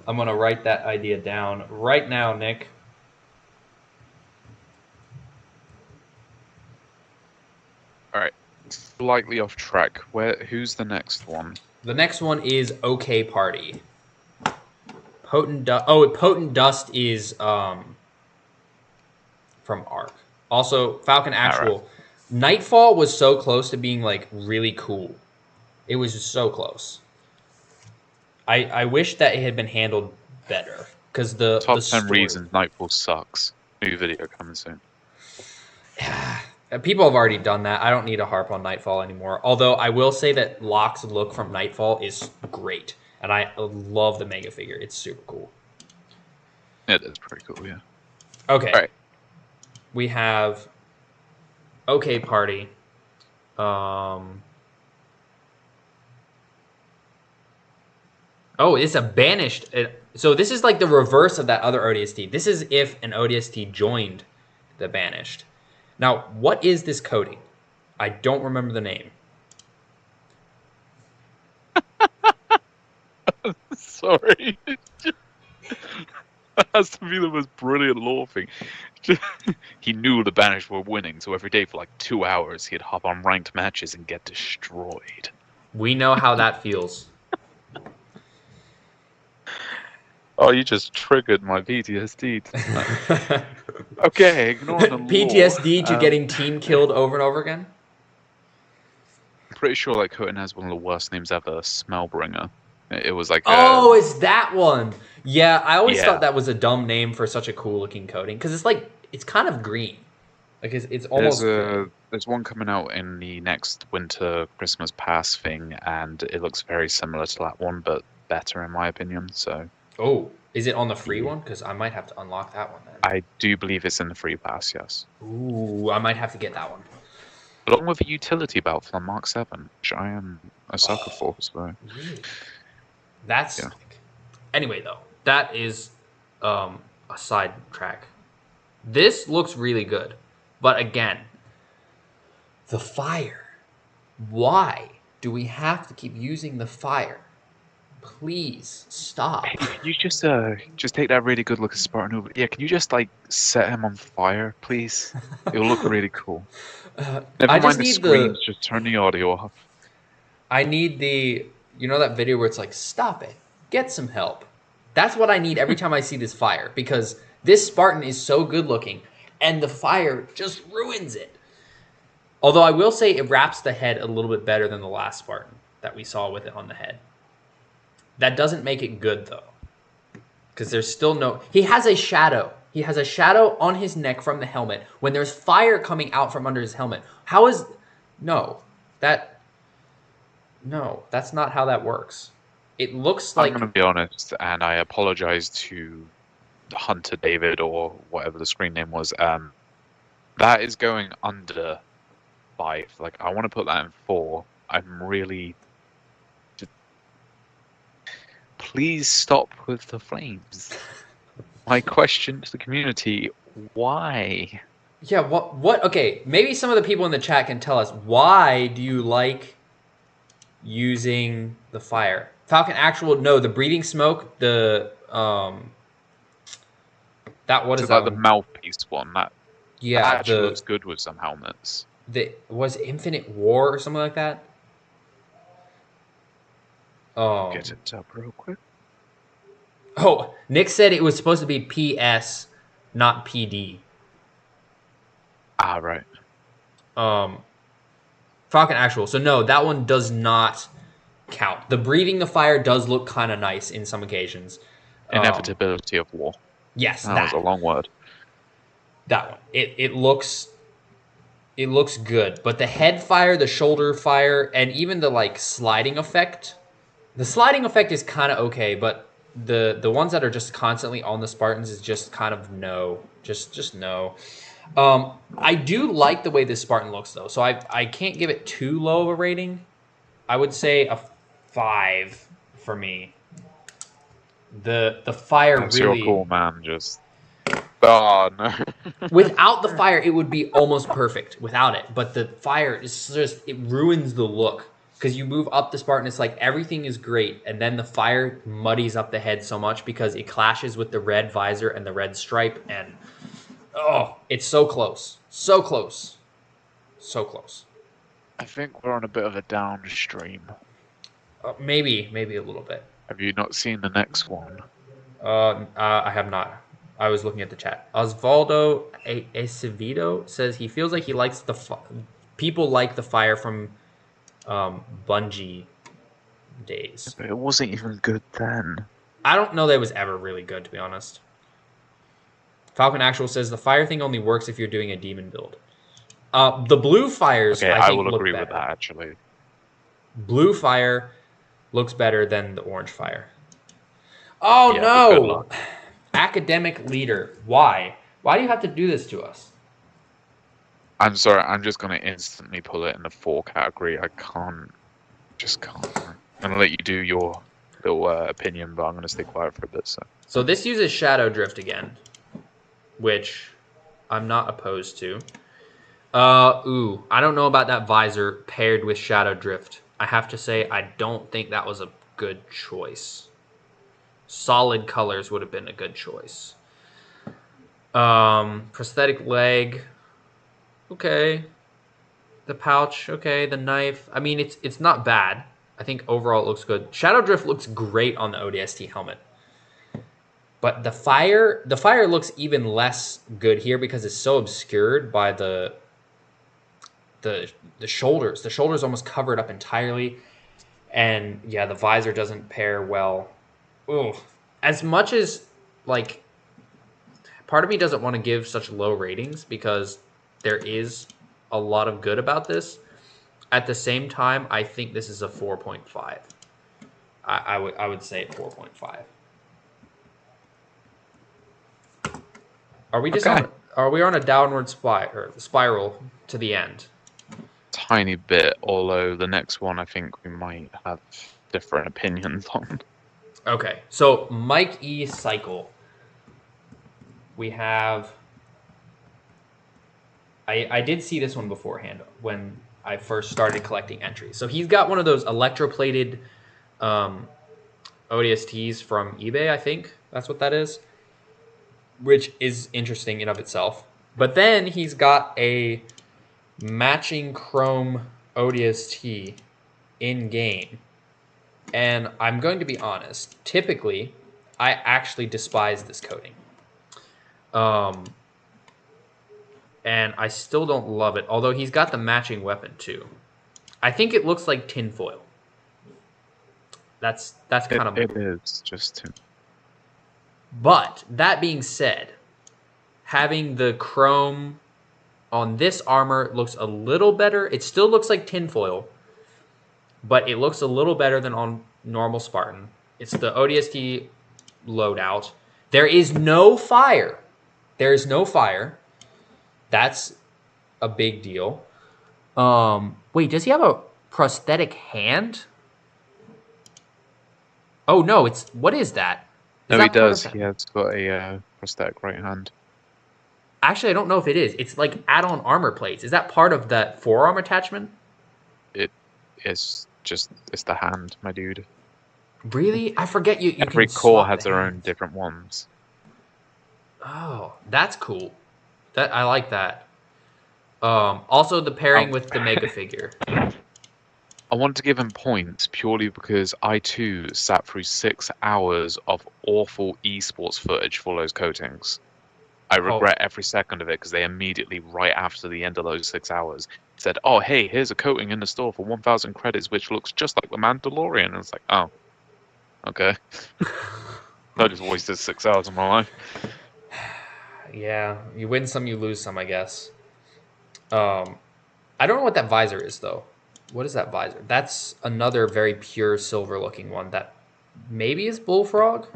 I'm gonna write that idea down right now, Nick. All right, slightly off track. Who's the next one? The next one is OK Party. Potent Dust is from Arc. Also, Falcon Actual. Right. Nightfall was so close to being, like, really cool. It was just so close. I wish that it had been handled better because the Top 10 story. reasons Nightfall sucks. New video coming soon. People have already done that. I don't need to harp on Nightfall anymore. Although I will say that Locke's look from Nightfall is great, and I love the Mega figure. It's super cool. Yeah, that's pretty cool. Yeah. Okay. All right. We have OK Party. Oh, it's a banished. So this is like the reverse of that other ODST. This is if an ODST joined the banished. Now, what is this coding? I don't remember the name. Sorry. That has to be the most brilliant lore thing. He knew the Banished were winning, so every day for like 2 hours he'd hop on ranked matches and get destroyed. We know how that feels. Oh, you just triggered my PTSD. Okay, ignore the lore. PTSD to getting team killed over and over again? I'm pretty sure like Houghton has one of the worst names ever, Smellbringer. It was like Oh, it's that one. Yeah, I always Yeah. thought that was a dumb name for such a cool looking coating because it's kind of green. Like it's almost green. There's one coming out in the next winter Christmas pass thing, and it looks very similar to that one, but better in my opinion. So Oh, is it on the free one? Because I might have to unlock that one then. I do believe it's in the free pass, yes. Ooh, I might have to get that one. Along with a utility belt from Mark 7, which I am a sucker for. So Really? That's Yeah. sick. Anyway, though, that is a side track. This looks really good, but again, the fire. Why do we have to keep using the fire? Please stop. Hey, can you just take that really good looking Spartan over? Yeah, can you just like set him on fire, please? It'll look really cool. Never I just mind the need screams, just turn the audio off. I need you know that video where it's like, stop it, get some help. That's what I need every time I see this fire, because this Spartan is so good looking, and the fire just ruins it. Although I will say it wraps the head a little bit better than the last Spartan that we saw with it on the head. That doesn't make it good, though, because there's still no... He has a shadow. He has a shadow on his neck from the helmet when there's fire coming out from under his helmet. How is... No, that's not how that works. It looks like... I'm going to be honest, and I apologize to Hunter David or whatever the screen name was. That is going under 5. Like, I want to put that in 4. I'm really... Please stop with the flames. My question to the community, why? Yeah, what? Okay, maybe some of the people in the chat can tell us, why do you like using the fire? Falcon Actual, no, the breathing smoke, the that what is that? Like the mouthpiece one that actually looks good with some helmets. Was Infinite War or something like that? Get it up real quick. Oh, Nick said it was supposed to be PS, not PD. Ah, right. Falcon Actual. So no, that one does not count. The breathing the fire does look kind of nice in some occasions. Inevitability of war. Yes, that was a long word. That one. It looks good, but the head fire, the shoulder fire, and even the like sliding effect. The sliding effect is kind of okay, but the ones that are just constantly on the Spartans is just kind of no. Just no. I do like the way this Spartan looks, though, so I can't give it too low of a rating. I would say a 5 for me. The fire That's really... You're cool, man. Just... Oh, no. Without the fire, it would be almost perfect without it. But the fire is just... It ruins the look. Because you move up the Spartan, it's like everything is great. And then the fire muddies up the head so much because it clashes with the red visor and the red stripe. And... Oh, it's so close. So close. So close. I think we're on a bit of a downstream. Maybe a little bit. Have you not seen the next one? I have not. I was looking at the chat. Osvaldo Acevedo says he feels like he likes people like the fire from Bungie days. But it wasn't even good then. I don't know that it was ever really good, to be honest. Falcon Actual says the fire thing only works if you're doing a demon build. The blue fires, Okay, I I think, will look agree with better. that, actually. Blue fire looks better than the orange fire. Oh, Yeah, but good no! luck. Academic leader. Why? Why do you have to do this to us? I'm sorry, I'm just going to instantly pull it in the 4 category. I just can't. I'm going to let you do your little opinion, but I'm going to stay quiet for a bit. So this uses Shadow Drift again, which I'm not opposed to. I don't know about that visor paired with Shadow Drift. I have to say, I don't think that was a good choice. Solid colors would have been a good choice. Prosthetic leg. Okay. The pouch. Okay. The knife. I mean, it's not bad. I think overall it looks good. Shadow Drift looks great on the ODST helmet. But the fire looks even less good here because it's so obscured by the shoulders. The shoulders almost covered up entirely. And yeah, the visor doesn't pair well. Ugh. As much as like part of me doesn't want to give such low ratings because there is a lot of good about this. At the same time, I think this is a 4.5. I would say 4.5. Are we just Okay. are we on a downward spiral to the end? Tiny bit, although the next one I think we might have different opinions on. Okay. So Mike E cycle. We have I did see this one beforehand when I first started collecting entries. So he's got one of those electroplated ODSTs from eBay, I think that's what that is, which is interesting in of itself. But then he's got a matching chrome ODST in game. And I'm going to be honest, typically, I actually despise this coating. And I still don't love it, although he's got the matching weapon too. I think it looks like tinfoil. That's kind of. It is just too. But that being said, having the chrome on this armor looks a little better. It still looks like tinfoil, but it looks a little better than on normal Spartan. It's the ODST loadout. There is no fire. There is no fire. That's a big deal. Wait, does he have a prosthetic hand? Oh no, it's what is that? No, he does. He has got a prosthetic right hand. Actually, I don't know if it is. It's like add-on armor plates. Is that part of that forearm attachment? It is just it's the hand, my dude. Really? I forget you. Every can core swap has the their own hands. different ones. Oh, that's cool. That I like that. Also the pairing with the Mega figure. I wanted to give him points purely because I too sat through 6 hours of awful esports footage for those coatings. I regret every second of it because they immediately, right after the end of those 6 hours, said, "Oh, hey, here's a coating in the store for 1,000 credits, which looks just like the Mandalorian." And it's like, oh, okay. I just wasted 6 hours of my life. Yeah, you win some, you lose some, I guess. I don't know what that visor is though. What is that visor? That's another very pure silver-looking one that maybe is bullfrog.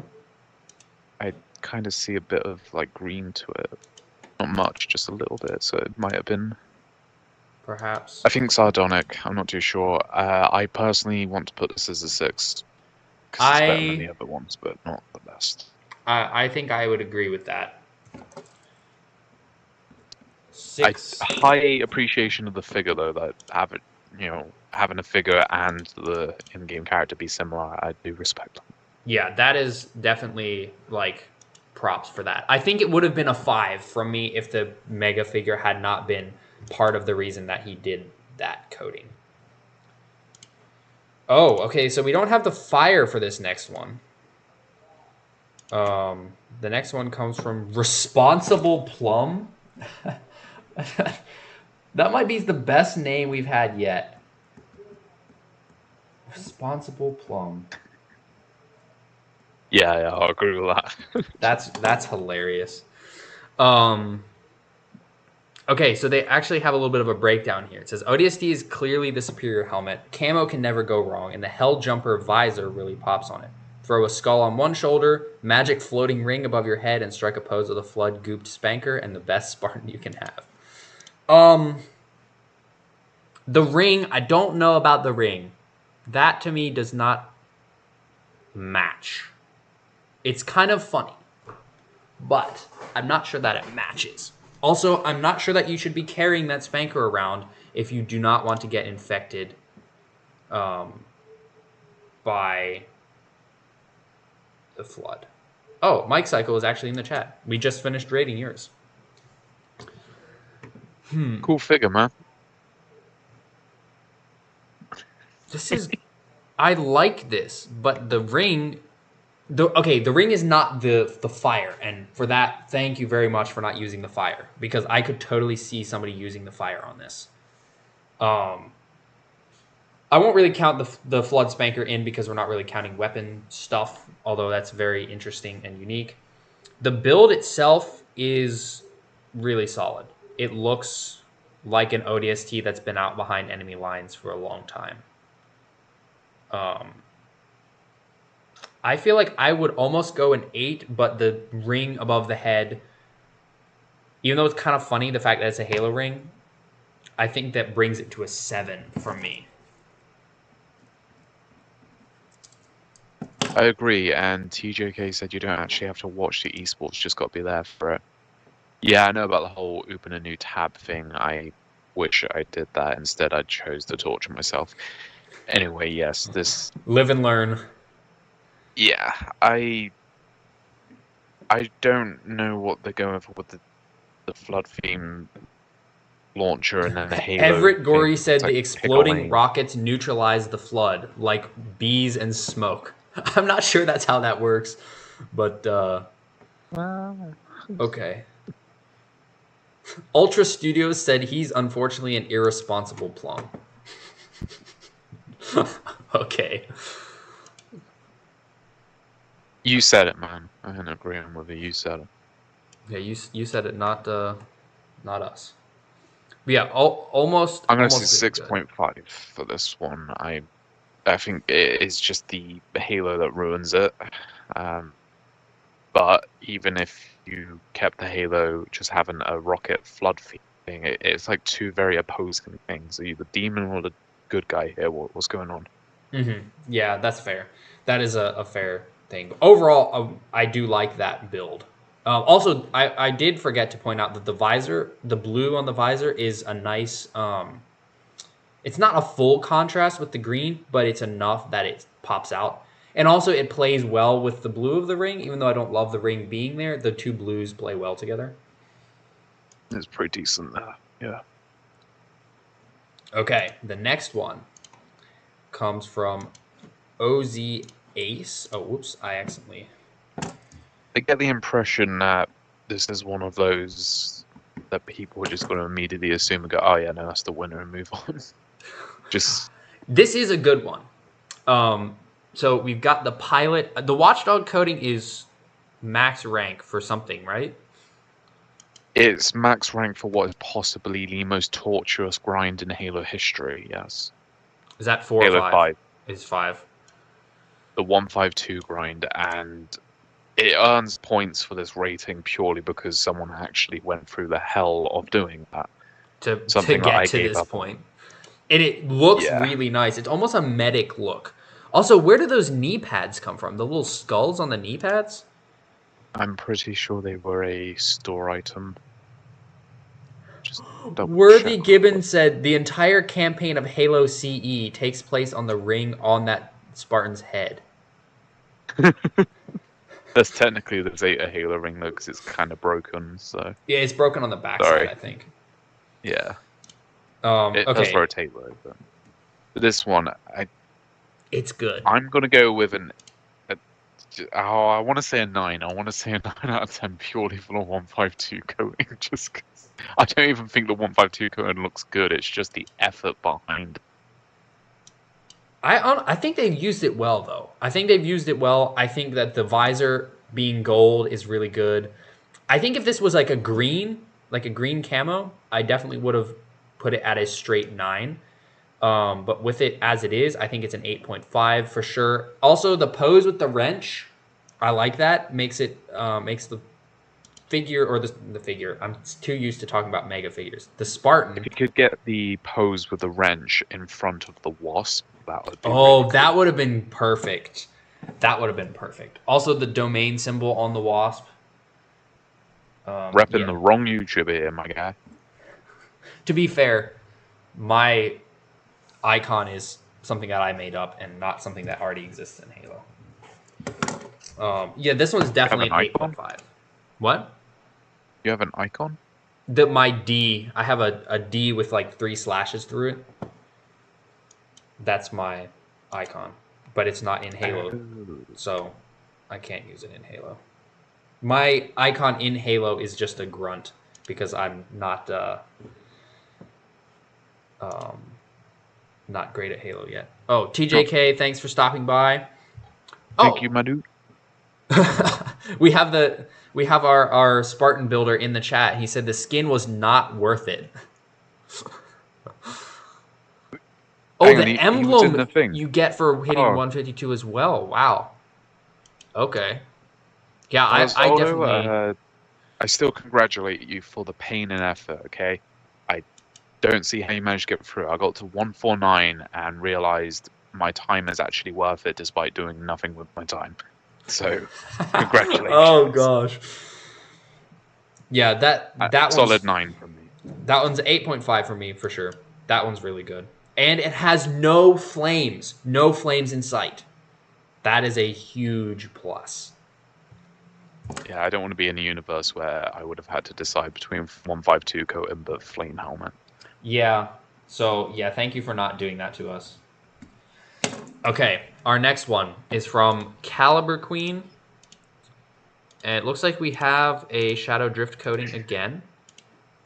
I kind of see a bit of like green to it. Not much, just a little bit. So it might have been. Perhaps. I think sardonic. I'm not too sure. I personally want to put this as a 6 because it's better than the other ones, but not the best. I think I would agree with that. 6. High appreciation of the figure though. That having a figure and the in-game character be similar, I do respect them. Yeah, that is definitely like props for that. I think it would have been a 5 from me if the Mega figure had not been part of the reason that he did that coating. Oh, okay, so we don't have the fire for this next one. The next one comes from Responsible Plum. That might be the best name we've had yet. Responsible Plum. Yeah, I'll agree with that. That's hilarious. Um, okay, so they actually have a little bit of a breakdown here. It says ODST is clearly the superior helmet. Camo can never go wrong, and the Hell Jumper visor really pops on it. Throw a skull on one shoulder, magic floating ring above your head, and strike a pose with a flood gooped spanker, and the best Spartan you can have. The ring, I don't know about the ring. That to me does not match. It's kind of funny, but I'm not sure that it matches. Also, I'm not sure that you should be carrying that spanker around if you do not want to get infected by the flood. Oh, Mike Cycle is actually in the chat. We just finished rating yours. Cool figure, man. This is... I like this, but the ring... the ring is not the fire, and for that, thank you very much for not using the fire, because I could totally see somebody using the fire on this. I won't really count the flood spanker in because we're not really counting weapon stuff, although that's very interesting and unique. The build itself is really solid. It looks like an ODST that's been out behind enemy lines for a long time. I feel like I would almost go an 8, but the ring above the head, even though it's kind of funny, the fact that it's a Halo ring, I think that brings it to a 7 from me. I agree, and TJK said you don't actually have to watch the esports, just got to be there for it. Yeah, I know about the whole open a new tab thing. I wish I did that. Instead, I chose to torture myself. Anyway, yes, this... Live and learn. Yeah, I don't know what they're going for with the flood theme launcher and then the Halo. Everett Gorey thing. said Like the exploding pickling. rockets neutralize the flood, like bees and smoke. I'm not sure that's how that works, but okay. Ultra Studios said he's unfortunately an irresponsible plum. Okay. You said it, man. I didn't agree with you. You said it. Yeah, you said it, not us. But yeah, almost. I'm gonna say almost 6.5 for this one. I think it is just the Halo that ruins it. But even if you kept the Halo just having a rocket flood thing, it's like two very opposing things. Are you the demon or the good guy here? What's going on? Mm-hmm. Yeah, that's fair. That is a fair thing. Overall, I do like that build. Also, I did forget to point out that the visor, the blue on the visor, is a nice... it's not a full contrast with the green, but it's enough that it pops out. And also, it plays well with the blue of the ring. Even though I don't love the ring being there, the two blues play well together. It's pretty decent there, yeah. Okay, the next one comes from OZ Ace. Oh, whoops, I accidentally... I get the impression that this is one of those that people are just going to immediately assume and go, oh yeah, no, that's the winner and move on. Just... This is a good one. So we've got the pilot. The Watchdog coding is max rank for something, right? It's max rank for what is possibly the most torturous grind in Halo history, yes. Is that 4 Halo or 5? 5. It's 5. The 152 grind, and it earns points for this rating purely because someone actually went through the hell of doing that. To get to this point. And it looks really nice. It's almost a medic look. Also, where do those knee pads come from? The little skulls on the knee pads? I'm pretty sure they were a store item. Just Worthy Gibbon said the entire campaign of Halo CE takes place on the ring on that Spartan's head. That's technically there's a Halo ring though, because it's kind of broken. So yeah, it's broken on the backside, I think. Yeah. It does rotate though. But this one, it's good. I'm gonna go with I want to say a 9. I want to say a 9 out of 10 purely for the 152 coating. Just cause I don't even think the 152 coating looks good. It's just the effort behind. I think they've used it well though. I think they've used it well. I think that the visor being gold is really good. I think if this was like a green camo, I definitely would have put it at a straight 9. But with it as it is, I think it's an 8.5 for sure. Also, the pose with the wrench, I like that. Makes the figure or the figure. I'm too used to talking about mega figures. The Spartan. If you could get the pose with the wrench in front of the wasp, that would be really Oh, cool. that would have been perfect. That would have been perfect. Also, the domain symbol on the wasp. Repping the wrong YouTuber here, my guy. To be fair, my icon is something that I made up and not something that already exists in Halo. Yeah, this one's definitely an 8.5. What? You have an icon? My D. I have a D with like 3 slashes through it. That's my icon. But it's not in Halo. So I can't use it in Halo. My icon in Halo is just a grunt because I'm not great at Halo yet. Oh, TJK, thanks for stopping by. Thank you, my dude. we have our Spartan builder in the chat. He said the skin was not worth it. Oh, the emblem you get for hitting 152 as well. Wow. Okay. Yeah, I definitely... I still congratulate you for the pain and effort, okay? I don't see how you managed to get through. I got to 149 and realized my time is actually worth it despite doing nothing with my time. So, congratulations. Oh, gosh. Yeah, that solid 9 from me. That one's 8.5 for me, for sure. That one's really good. And it has no flames. No flames in sight. That is a huge plus. Yeah, I don't want to be in a universe where I would have had to decide between 152 coat and the flame helmet. Yeah. So, yeah, thank you for not doing that to us. Okay, our next one is from Caliber Queen. And it looks like we have a Shadow Drift coating again.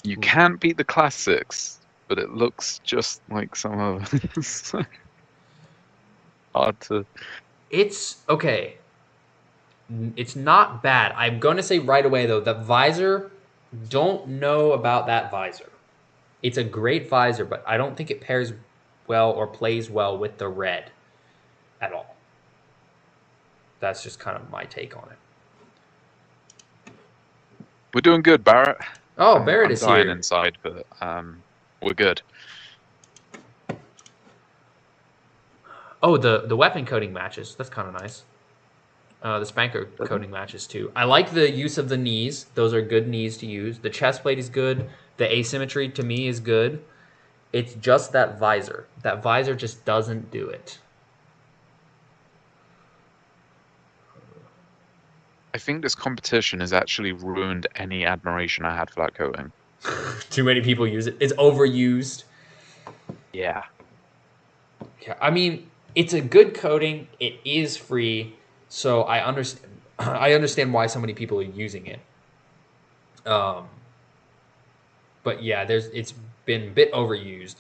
You can't beat the classics, but it looks just like some of them. Hard to... It's okay. It's not bad. I'm going to say right away, though, the visor, don't know about that visor. It's a great visor, but I don't think it pairs well or plays well with the red at all. That's just kind of my take on it. We're doing good, Barrett. Oh, Barrett is dying here. Inside, but we're good. Oh, the weapon coating matches. That's kind of nice. The spanker coating matches too. I like the use of the knees. Those are good knees to use. The chest plate is good. The asymmetry to me is good. It's just that visor. That visor just doesn't do it. I think this competition has actually ruined any admiration I had for that coating. Too many people use it. It's overused. Yeah. Yeah. I mean, it's a good coating. It is free. So I understand why so many people are using it. But yeah, it's been a bit overused.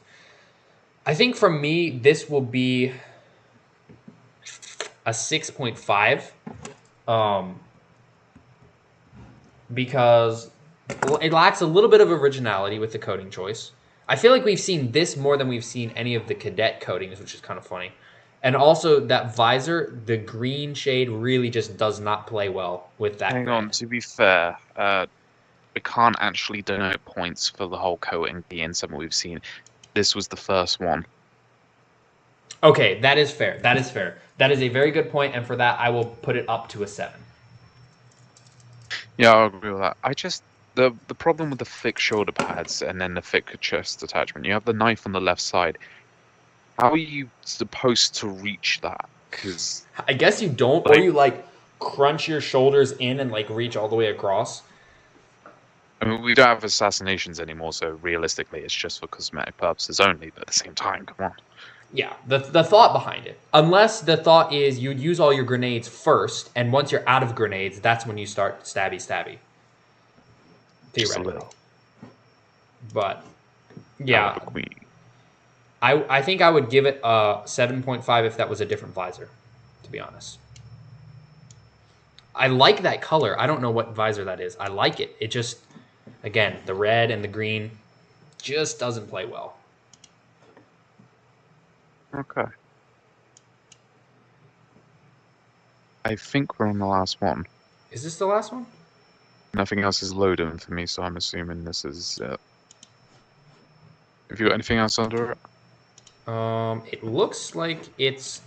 I think for me, this will be a 6.5. Because it lacks a little bit of originality with the coating choice. I feel like we've seen this more than we've seen any of the cadet coatings, which is kind of funny. And also, that visor, the green shade really just does not play well with that. Hang on, to be fair, we can't actually denote points for the whole coating being something we've seen. This was the first one. Okay, that is fair. That is fair. That is a very good point, and for that, I will put it up to a 7. Yeah, I agree with that. The problem with the thick shoulder pads and then the thick chest attachment, you have the knife on the left side. How are you supposed to reach that? Because I guess you don't, or you crunch your shoulders in and reach all the way across. I mean, we don't have assassinations anymore, so realistically, it's just for cosmetic purposes only. But at the same time, come on. Yeah, the thought behind it. Unless the thought is you'd use all your grenades first, and once you're out of grenades, that's when you start stabby. Theoretically. But, yeah. I think I would give it a 7.5 if that was a different visor, to be honest. I like that color. I don't know what visor that is. I like it. It just, again, the red and the green just doesn't play well. Okay. I think we're on the last one. Is this the last one? Nothing else is loading for me, so I'm assuming this is it. Have you got anything else under it? It looks like it's...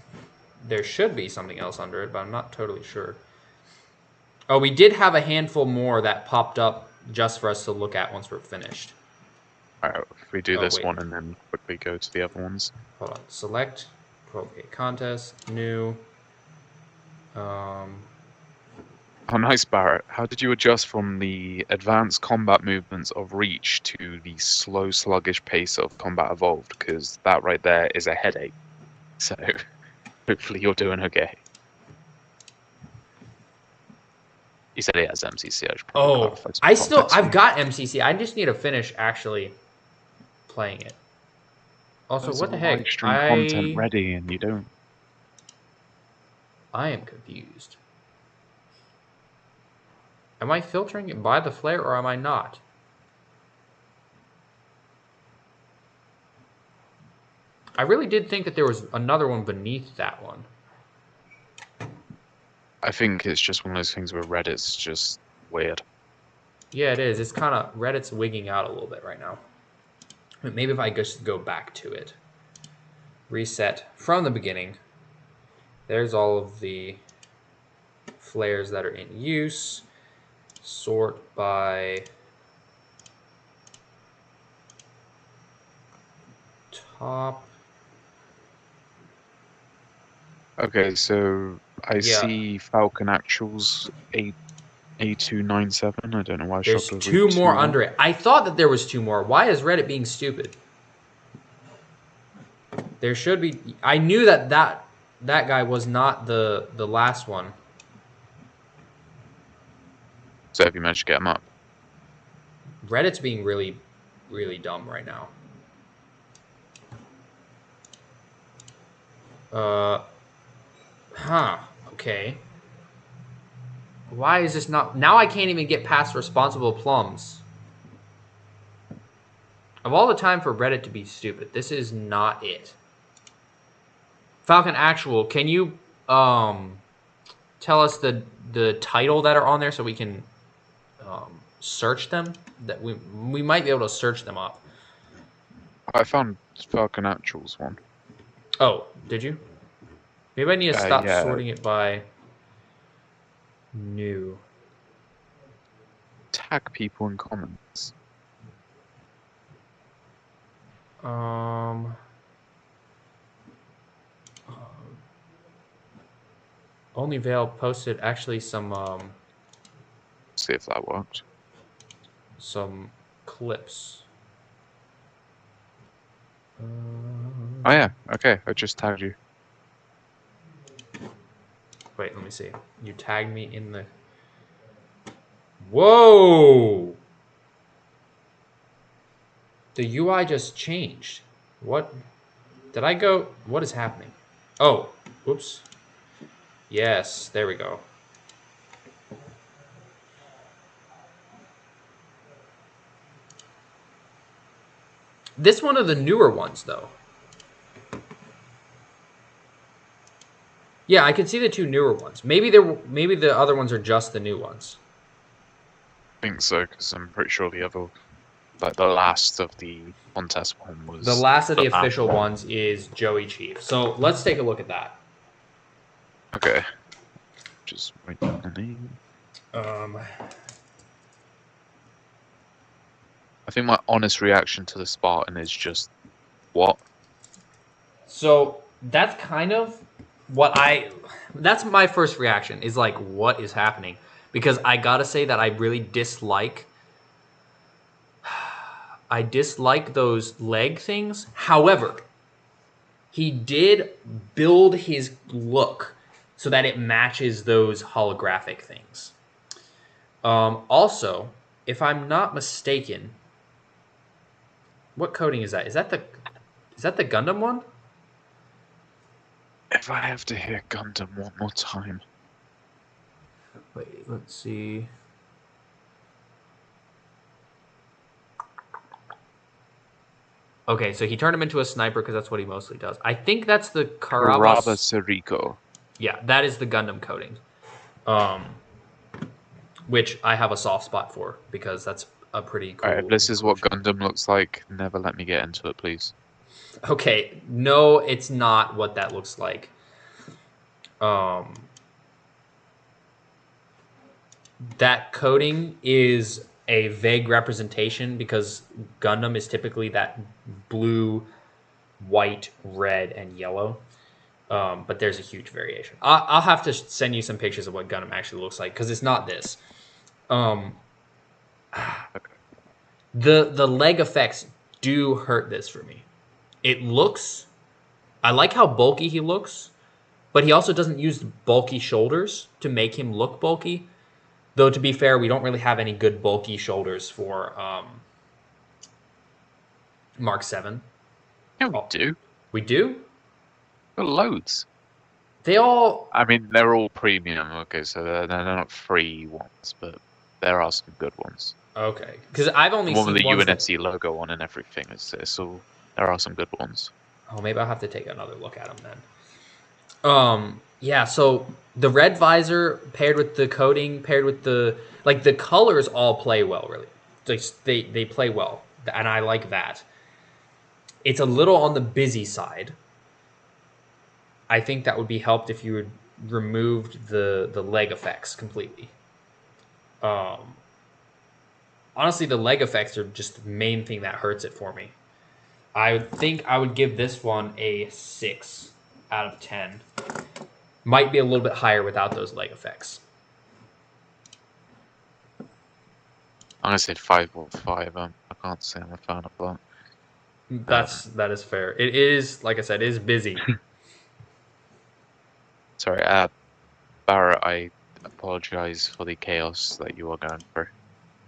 There should be something else under it, but I'm not totally sure. Oh, we did have a handful more that popped up just for us to look at once we're finished. Alright, if we do this one and then quickly go to the other ones. Hold on. Select, Provocate Contest, new. Oh, nice, Barrett. How did you adjust from the advanced combat movements of Reach to the slow, sluggish pace of Combat Evolved? Because that right there is a headache. So, hopefully you're doing okay. He said he has MCC. I've got MCC. I just need to finish actually playing it. Also, There's what the heck? Stream content ready and you don't. I am confused. Am I filtering it by the flare or am I not? I really did think that there was another one beneath that one. I think it's just one of those things where Reddit's just weird. Yeah, it is. It's kind of... Reddit's wigging out a little bit right now. Maybe if I just go back to it. Reset from the beginning. There's all of the flares that are in use. Sort by top. Okay, so I see Falcon Actuals A297. I don't know why. There's two more under it. I thought that there was two more. Why is Reddit being stupid? There should be. I knew that guy was not the last one. So have you managed to get him up? Reddit's being really, really dumb right now. Okay. Why is this not... Now I can't even get past responsible plums. Of all the time for Reddit to be stupid, this is not it. Falcon Actual, can you tell us the title that are on there so we can search them? That we might be able to search them up. I found Falcon Actuals one. Oh, did you? Maybe I need to stop sorting it by new. Tag people in comments. Only Veil posted actually some see if that worked. Some clips. Oh yeah, okay, I just tagged you. Wait, let me see. You tagged me in the... Whoa! The UI just changed. What? Did I go... What is happening? Oh, whoops. Yes, there we go. This one of the newer ones, though. Yeah, I can see the two newer ones. Maybe the other ones are just the new ones. I think so, because I'm pretty sure the other, like the last of the contest one was... The last of the official ones is Joey Chief. So let's take a look at that. Okay. Just wait down the name. I think my honest reaction to the Spartan is just, what? So that's kind of what that's my first reaction is like, what is happening? Because I gotta say that I really dislike those leg things. However, he did build his look so that it matches those holographic things. Also, if I'm not mistaken, what coding is that? Is that the... Is that the Gundam one? If I have to hear Gundam one more time. Wait, let's see. Okay, so he turned him into a sniper because that's what he mostly does. I think that's the Karaba Karavas. Sariko. Yeah, that is the Gundam coding, which I have a soft spot for because that's a pretty cool Alright, if this is what inclusion. Gundam looks like, never let me get into it, please. Okay, no, it's not what that looks like. Um, that coding is a vague representation because Gundam is typically that blue, white, red, and yellow. But there's a huge variation. I'll have to send you some pictures of what Gundam actually looks like because it's not this. Um, Okay. the leg effects do hurt this for me. It looks. I like how bulky he looks, but he also doesn't use bulky shoulders to make him look bulky. Though to be fair, we don't really have any good bulky shoulders for Mark 7. Yeah, we Oh, do. we do? Got loads. They all. I mean, they're all premium, okay, so they're not free ones, but there are some good ones. Okay. Because I've The only one with seen the ones that. UNSC logo on and everything, so there are some good ones. Oh, maybe I'll have to take another look at them then. Yeah, so the red visor paired with the coating, paired with the colors all play well, really. They play well, and I like that. It's a little on the busy side. I think that would be helped if you had removed the leg effects completely. Um, Honestly, the leg effects are just the main thing that hurts it for me. I think I would give this one a 6 out of 10. Might be a little bit higher without those leg effects. I'm gonna say 5 or 5. I can't say I'm a fan of that. That is fair. It is, like I said, it is busy. Sorry, Barrett, I apologize for the chaos that you are going through.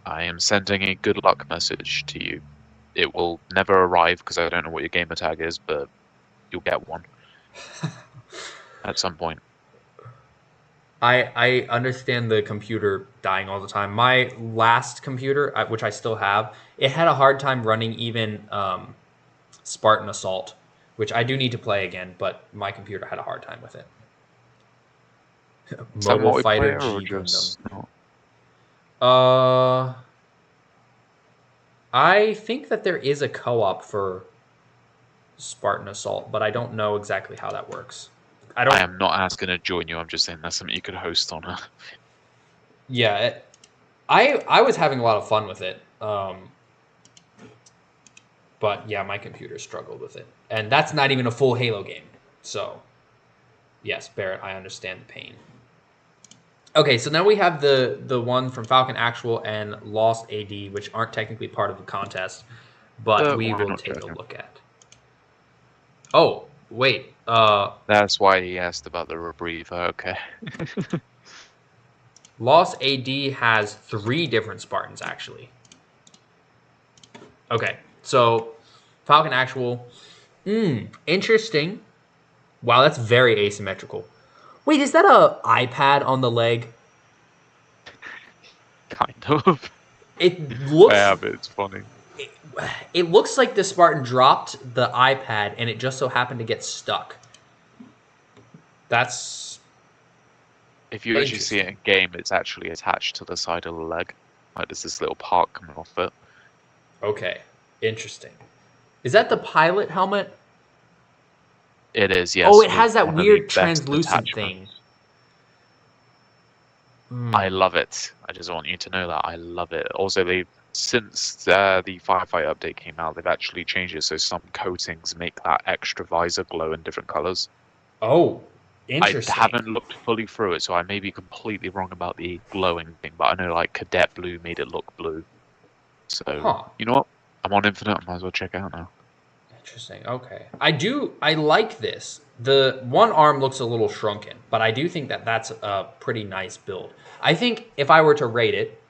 I am sending a good luck message to you. It will never arrive because I don't know what your gamer tag is, but you'll get one at some point. I understand the computer dying all the time. My last computer, which I still have, it had a hard time running even Spartan Assault, which I do need to play again, but my computer had a hard time with it. Is that Mobile Fighter multiplayer or G Gundam. just not? Uh, I think that there is a co-op for Spartan Assault, but I don't know exactly how that works. I am not asking to join you. I'm just saying that's something you could host on. Yeah, I was having a lot of fun with it. But yeah, my computer struggled with it, and that's not even a full Halo game. So, yes, Barrett, I understand the pain. Okay, so now we have the one from Falcon Actual and Lost AD, which aren't technically part of the contest, but we Why will not take a join him? look at. Oh, wait. That's why he asked about the rebreather. Okay. Lost AD has 3 different Spartans, actually. Okay, so Falcon Actual. Interesting. Wow, that's very asymmetrical. Wait, is that a iPad on the leg? Kind of. It looks. Yeah, but it's funny. It looks like the Spartan dropped the iPad and it just so happened to get stuck. That's If you actually see it in game, it's actually attached to the side of the leg. Like there's this little part coming off it. okay. Interesting. Is that the pilot helmet? It is, yes. Oh, it has that one of the weird best translucent thing. attachments. I love it. I just want you to know that I love it. Also, since the Firefight update came out, they've actually changed it so some coatings make that extra visor glow in different colors. Oh, interesting. I haven't looked fully through it, so I may be completely wrong about the glowing thing, but I know like Cadet Blue made it look blue. So, you know what? I'm on Infinite, I might as well check it out now. Interesting. Okay. I like this. The one arm looks a little shrunken, but I do think that that's a pretty nice build. I think if I were to rate it,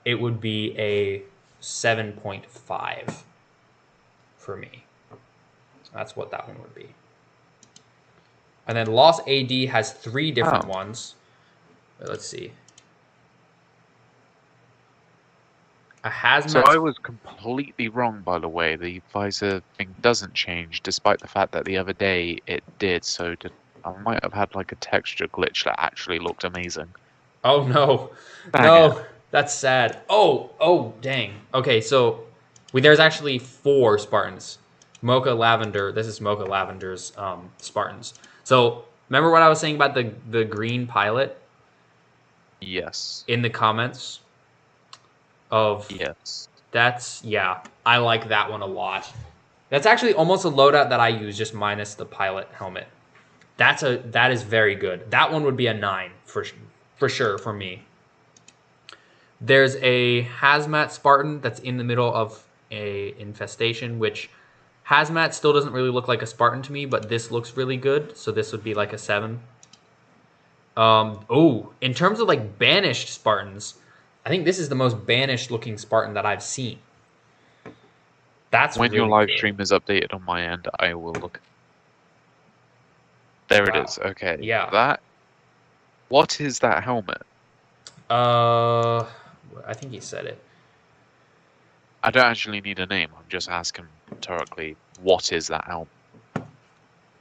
it would be a 7.5 for me. That's what that one would be. And then Lost AD has 3 different ones. Let's see. A hazmat. So I was completely wrong, by the way. The visor thing doesn't change, despite the fact that the other day it did. So I might have had like a texture glitch that actually looked amazing. Oh no, Dang no, that's sad. Oh, dang. Okay, so there's actually 4 Spartans. Mocha Lavender. This is Mocha Lavender's Spartans. So remember what I was saying about the green pilot Yes. in the comments of Yes. That's, yeah, I like that one a lot. That's actually almost a loadout that I use, just minus the pilot helmet. That is very good. That one would be a 9 for sure for me. There's a hazmat Spartan that's in the middle of a infestation, which hazmat still doesn't really look like a Spartan to me, but this looks really good, so this would be like a 7. In terms of like banished Spartans, I think this is the most banished looking Spartan that I've seen. That's when really your live good. stream is updated on my end, I will look. There it is. Okay. Yeah. What is that helmet? I think he said it. I don't actually need a name. I'm just asking rhetorically, what is that helmet?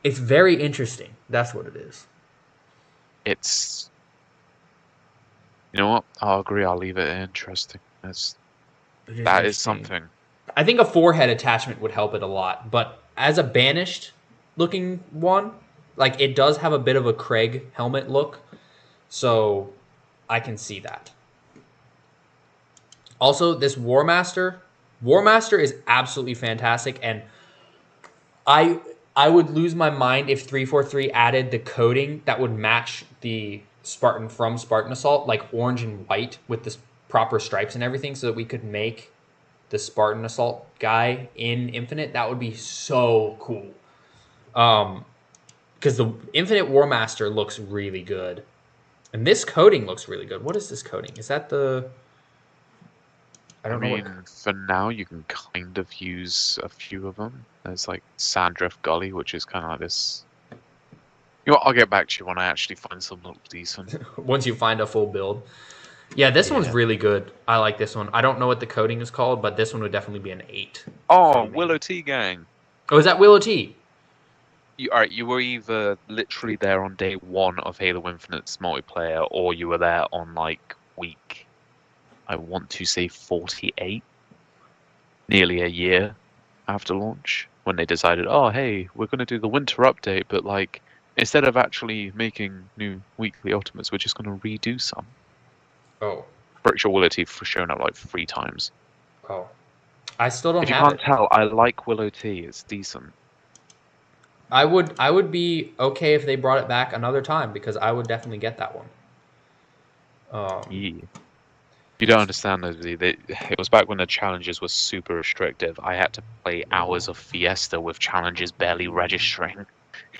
It's very interesting. That's what it is. It's. You know what? I'll agree. I'll leave it interesting. That is something. I think a forehead attachment would help it a lot, but as a banished looking one, like it does have a bit of a Craig helmet look, so I can see that. Also, this War Master is absolutely fantastic, and I would lose my mind if 343 added the coding that would match the Spartan from Spartan Assault, like orange and white with the proper stripes and everything, so that we could make the Spartan Assault guy in Infinite. That would be so cool. Because the Infinite War Master looks really good. And this coding looks really good. What is this coding? Is that the... I mean, for now, you can kind of use a few of them. There's like Sandrift Gully, which is kind of like this... You know what? I'll get back to you when I actually find some that look decent. Once you find a full build. Yeah, this one's really good. I like this one. I don't know what the coding is called, but this one would definitely be an 8. Oh, Willow T Gang. Oh, is that Willow T? You were either literally there on day 1 of Halo Infinite's multiplayer, or you were there on like week, I want to say 48, nearly a year after launch, when they decided, oh hey, we're going to do the winter update, but like instead of actually making new weekly ultimates, we're just going to redo some. Oh. Pretty sure Willow T for shown up like 3 times. Oh. I still don't have it. If you can't tell, I like Willow T. It's decent. I would be okay if they brought it back another time, because I would definitely get that one. Yeah. You don't understand those. It was back when the challenges were super restrictive. I had to play hours of Fiesta with challenges barely registering.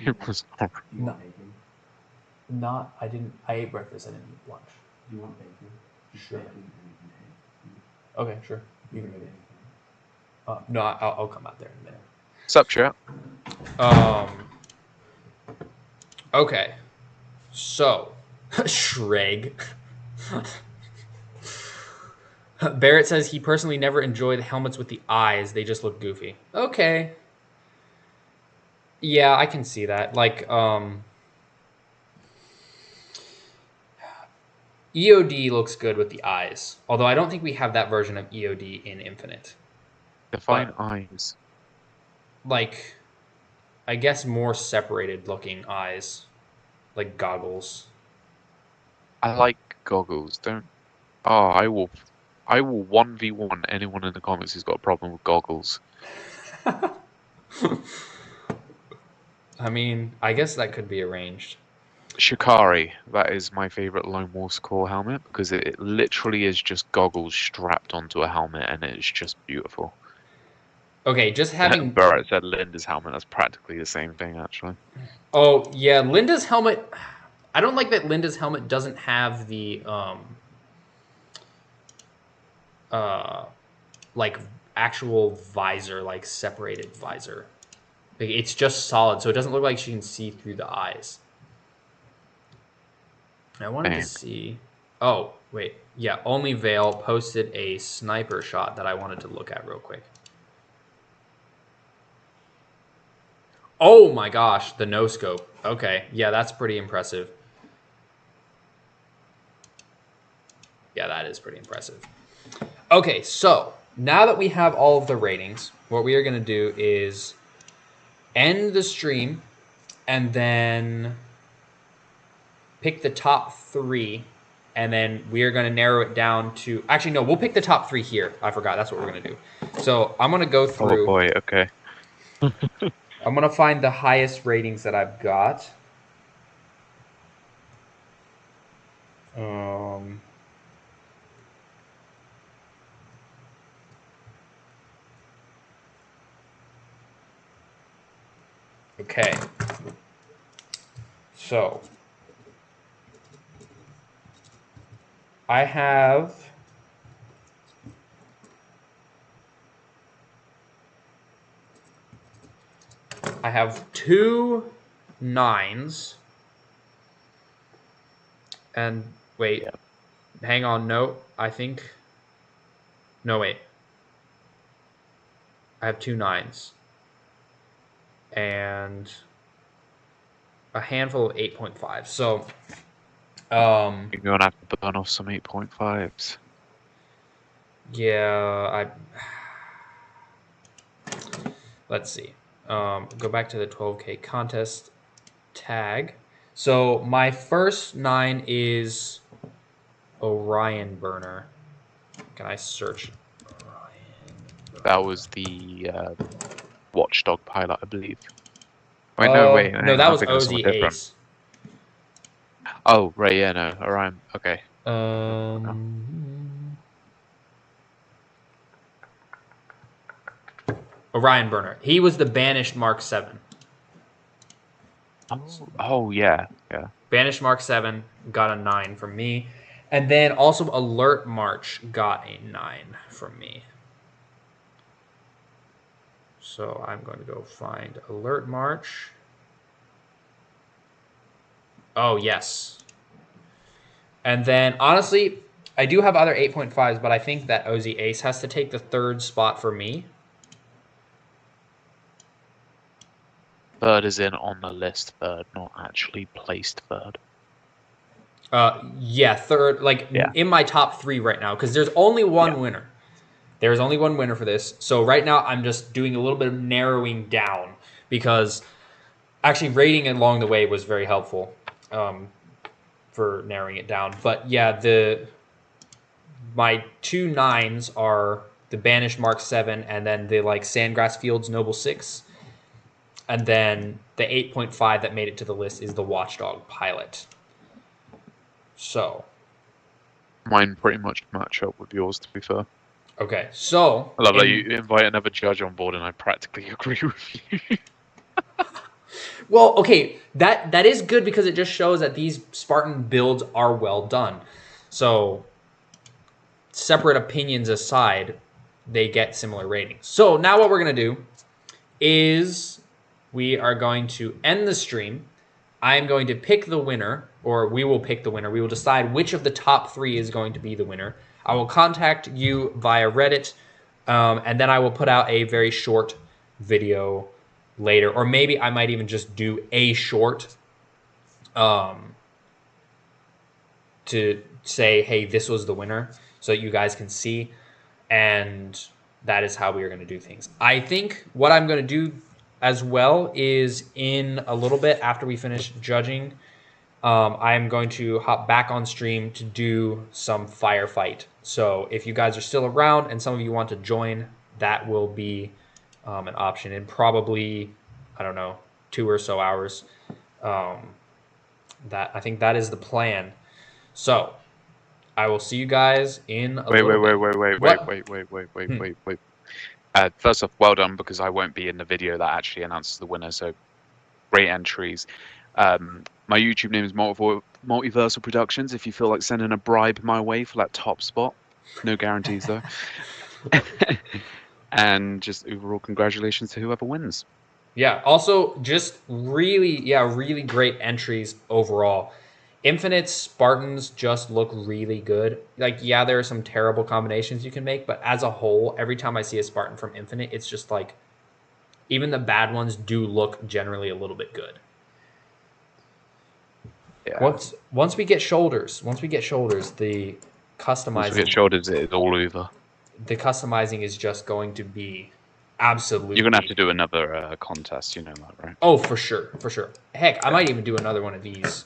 It was horrible. I ate breakfast, I didn't eat lunch. Do you want bacon? Sure. Bacon and Okay, sure. You can make it. No, I'll come out there in a minute. Sup, chat? Okay. So, Shreg. Barrett says he personally never enjoyed helmets with the eyes. They just look goofy. Okay. Yeah, I can see that. Like, EOD looks good with the eyes. Although I don't think we have that version of EOD in Infinite. Define eyes. Like, I guess more separated looking eyes. Like goggles. I like goggles. Don't. Oh, I will 1v1 anyone in the comments who's got a problem with goggles. I mean, I guess that could be arranged. Shikari, that is my favorite Lone Wolf's core helmet, because it literally is just goggles strapped onto a helmet, and it's just beautiful. Okay, just having... Barrett said Linda's helmet, that's practically the same thing, actually. Oh, yeah, Linda's helmet... I don't like that Linda's helmet doesn't have the, like, actual visor, like, separated visor. Like, it's just solid, so it doesn't look like she can see through the eyes. I wanted to see. Oh, wait. Yeah, Only Veil posted a sniper shot that I wanted to look at real quick. Oh my gosh, the no scope. Okay, yeah, that's pretty impressive. Yeah, that is pretty impressive. Okay, so now that we have all of the ratings, what we are going to do is end the stream and then pick the top 3, and then we are going to narrow it down to... Actually, no, we'll pick the top 3 here. I forgot. That's what we're going to do. So I'm going to go through... Oh boy, okay. I'm going to find the highest ratings that I've got. Okay. So I have... I have 2 9s. And wait, hang on, no, I think... No, wait. I have 2 9s. And a handful of 8.5. So, You're going to have to burn off some 8.5s. Yeah, let's see. Go back to the 12K contest tag. So my first 9 is Orion Burner. Can I search Orion? That was the Watchdog pilot, I believe. Wait, no, wait. No, that was OZ different. Ace. Oh, right, yeah, no, Orion, okay. Orion Burner. He was the banished Mark 7. Oh, yeah, yeah. Banished Mark 7 got a 9 from me. And then also Alert March got a 9 from me. So I'm going to go find Alert March. Oh, yes. And then, honestly, I do have other 8.5s, but I think that OZ Ace has to take the 3rd spot for me. Third is in on the list, third, not actually placed third. Yeah, 3rd, like in my top 3 right now, because there's only one winner. There's only one winner for this. So right now I'm just doing a little bit of narrowing down, because actually rating along the way was very helpful for narrowing it down. But yeah, my 2 9s are the Banished Mark 7 and then the Sandgrass Fields Noble 6. And then the 8.5 that made it to the list is the Watchdog pilot. So mine pretty much match up with yours, to be fair. Okay, so I love that you invite another judge on board, and I practically agree with you. Well, okay, that is good, because it just shows that these Spartan builds are well done. So, separate opinions aside, they get similar ratings. So now what we're going to do is we are going to end the stream. I'm going to pick the winner, or we will pick the winner. We will decide which of the top 3 is going to be the winner. I will contact you via Reddit, and then I will put out a very short video later. Or maybe I might even just do a short to say, hey, this was the winner, so that you guys can see. And that is how we are going to do things. I think what I'm going to do as well is, in a little bit after we finish judging, I'm going to hop back on stream to do some firefight. So if you guys are still around and some of you want to join, that will be an option in probably, I don't know, 2 or so hours. I think that is the plan. So I will see you guys in a little bit. Wait. First off, well done, because I won't be in the video that actually announces the winner, so great entries. My YouTube name is Multiversal Productions, if you feel like sending a bribe my way for that top spot. No guarantees, though. And just overall congratulations to whoever wins. Yeah. Also, just really great entries overall. Infinite Spartans just look really good. Like, yeah, there are some terrible combinations you can make, but as a whole, every time I see a Spartan from Infinite, it's just like even the bad ones do look generally a little bit good. Yeah. Once we get shoulders, the Once we get customizing shoulders, it's all over. the customizing is just going to be absolutely. You're gonna have to do another contest, you know that, right? Oh, for sure, for sure. Heck, I Yeah. might even do another one of these,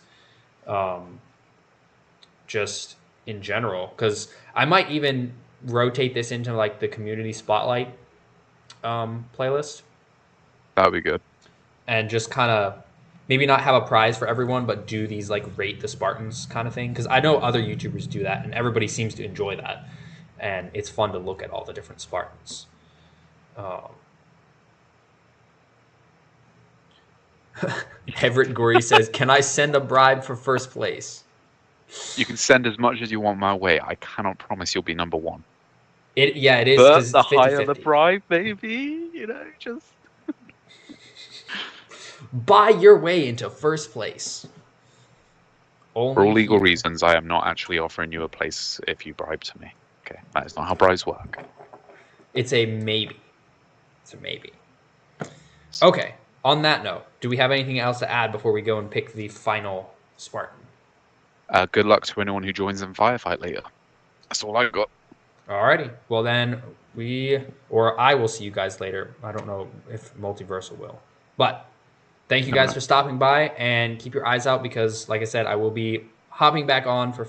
just in general, because I might even rotate this into like the community spotlight playlist, That would be good. and just kind of maybe not have a prize for everyone, but do these like rate the Spartans kind of thing. Because I know other YouTubers do that, and everybody seems to enjoy that, and it's fun to look at all the different Spartans. Everett Gorey says, "Can I send a bribe for first place?" You can send as much as you want my way. I cannot promise you'll be number one. It is But because the it's 50-50. higher the bribe, baby, just Buy your way into first place. Only for all legal here. reasons, I am not actually offering you a place if you bribe to me. Okay, that is not how bribes work. It's a maybe. It's a maybe. Okay. On that note, do we have anything else to add before we go and pick the final Spartan? Good luck to anyone who joins in firefight later. That's all I got. Alrighty. Well, then I will see you guys later. I don't know if Multiversal will. But thank you guys for stopping by, and keep your eyes out because, like I said, I will be hopping back on for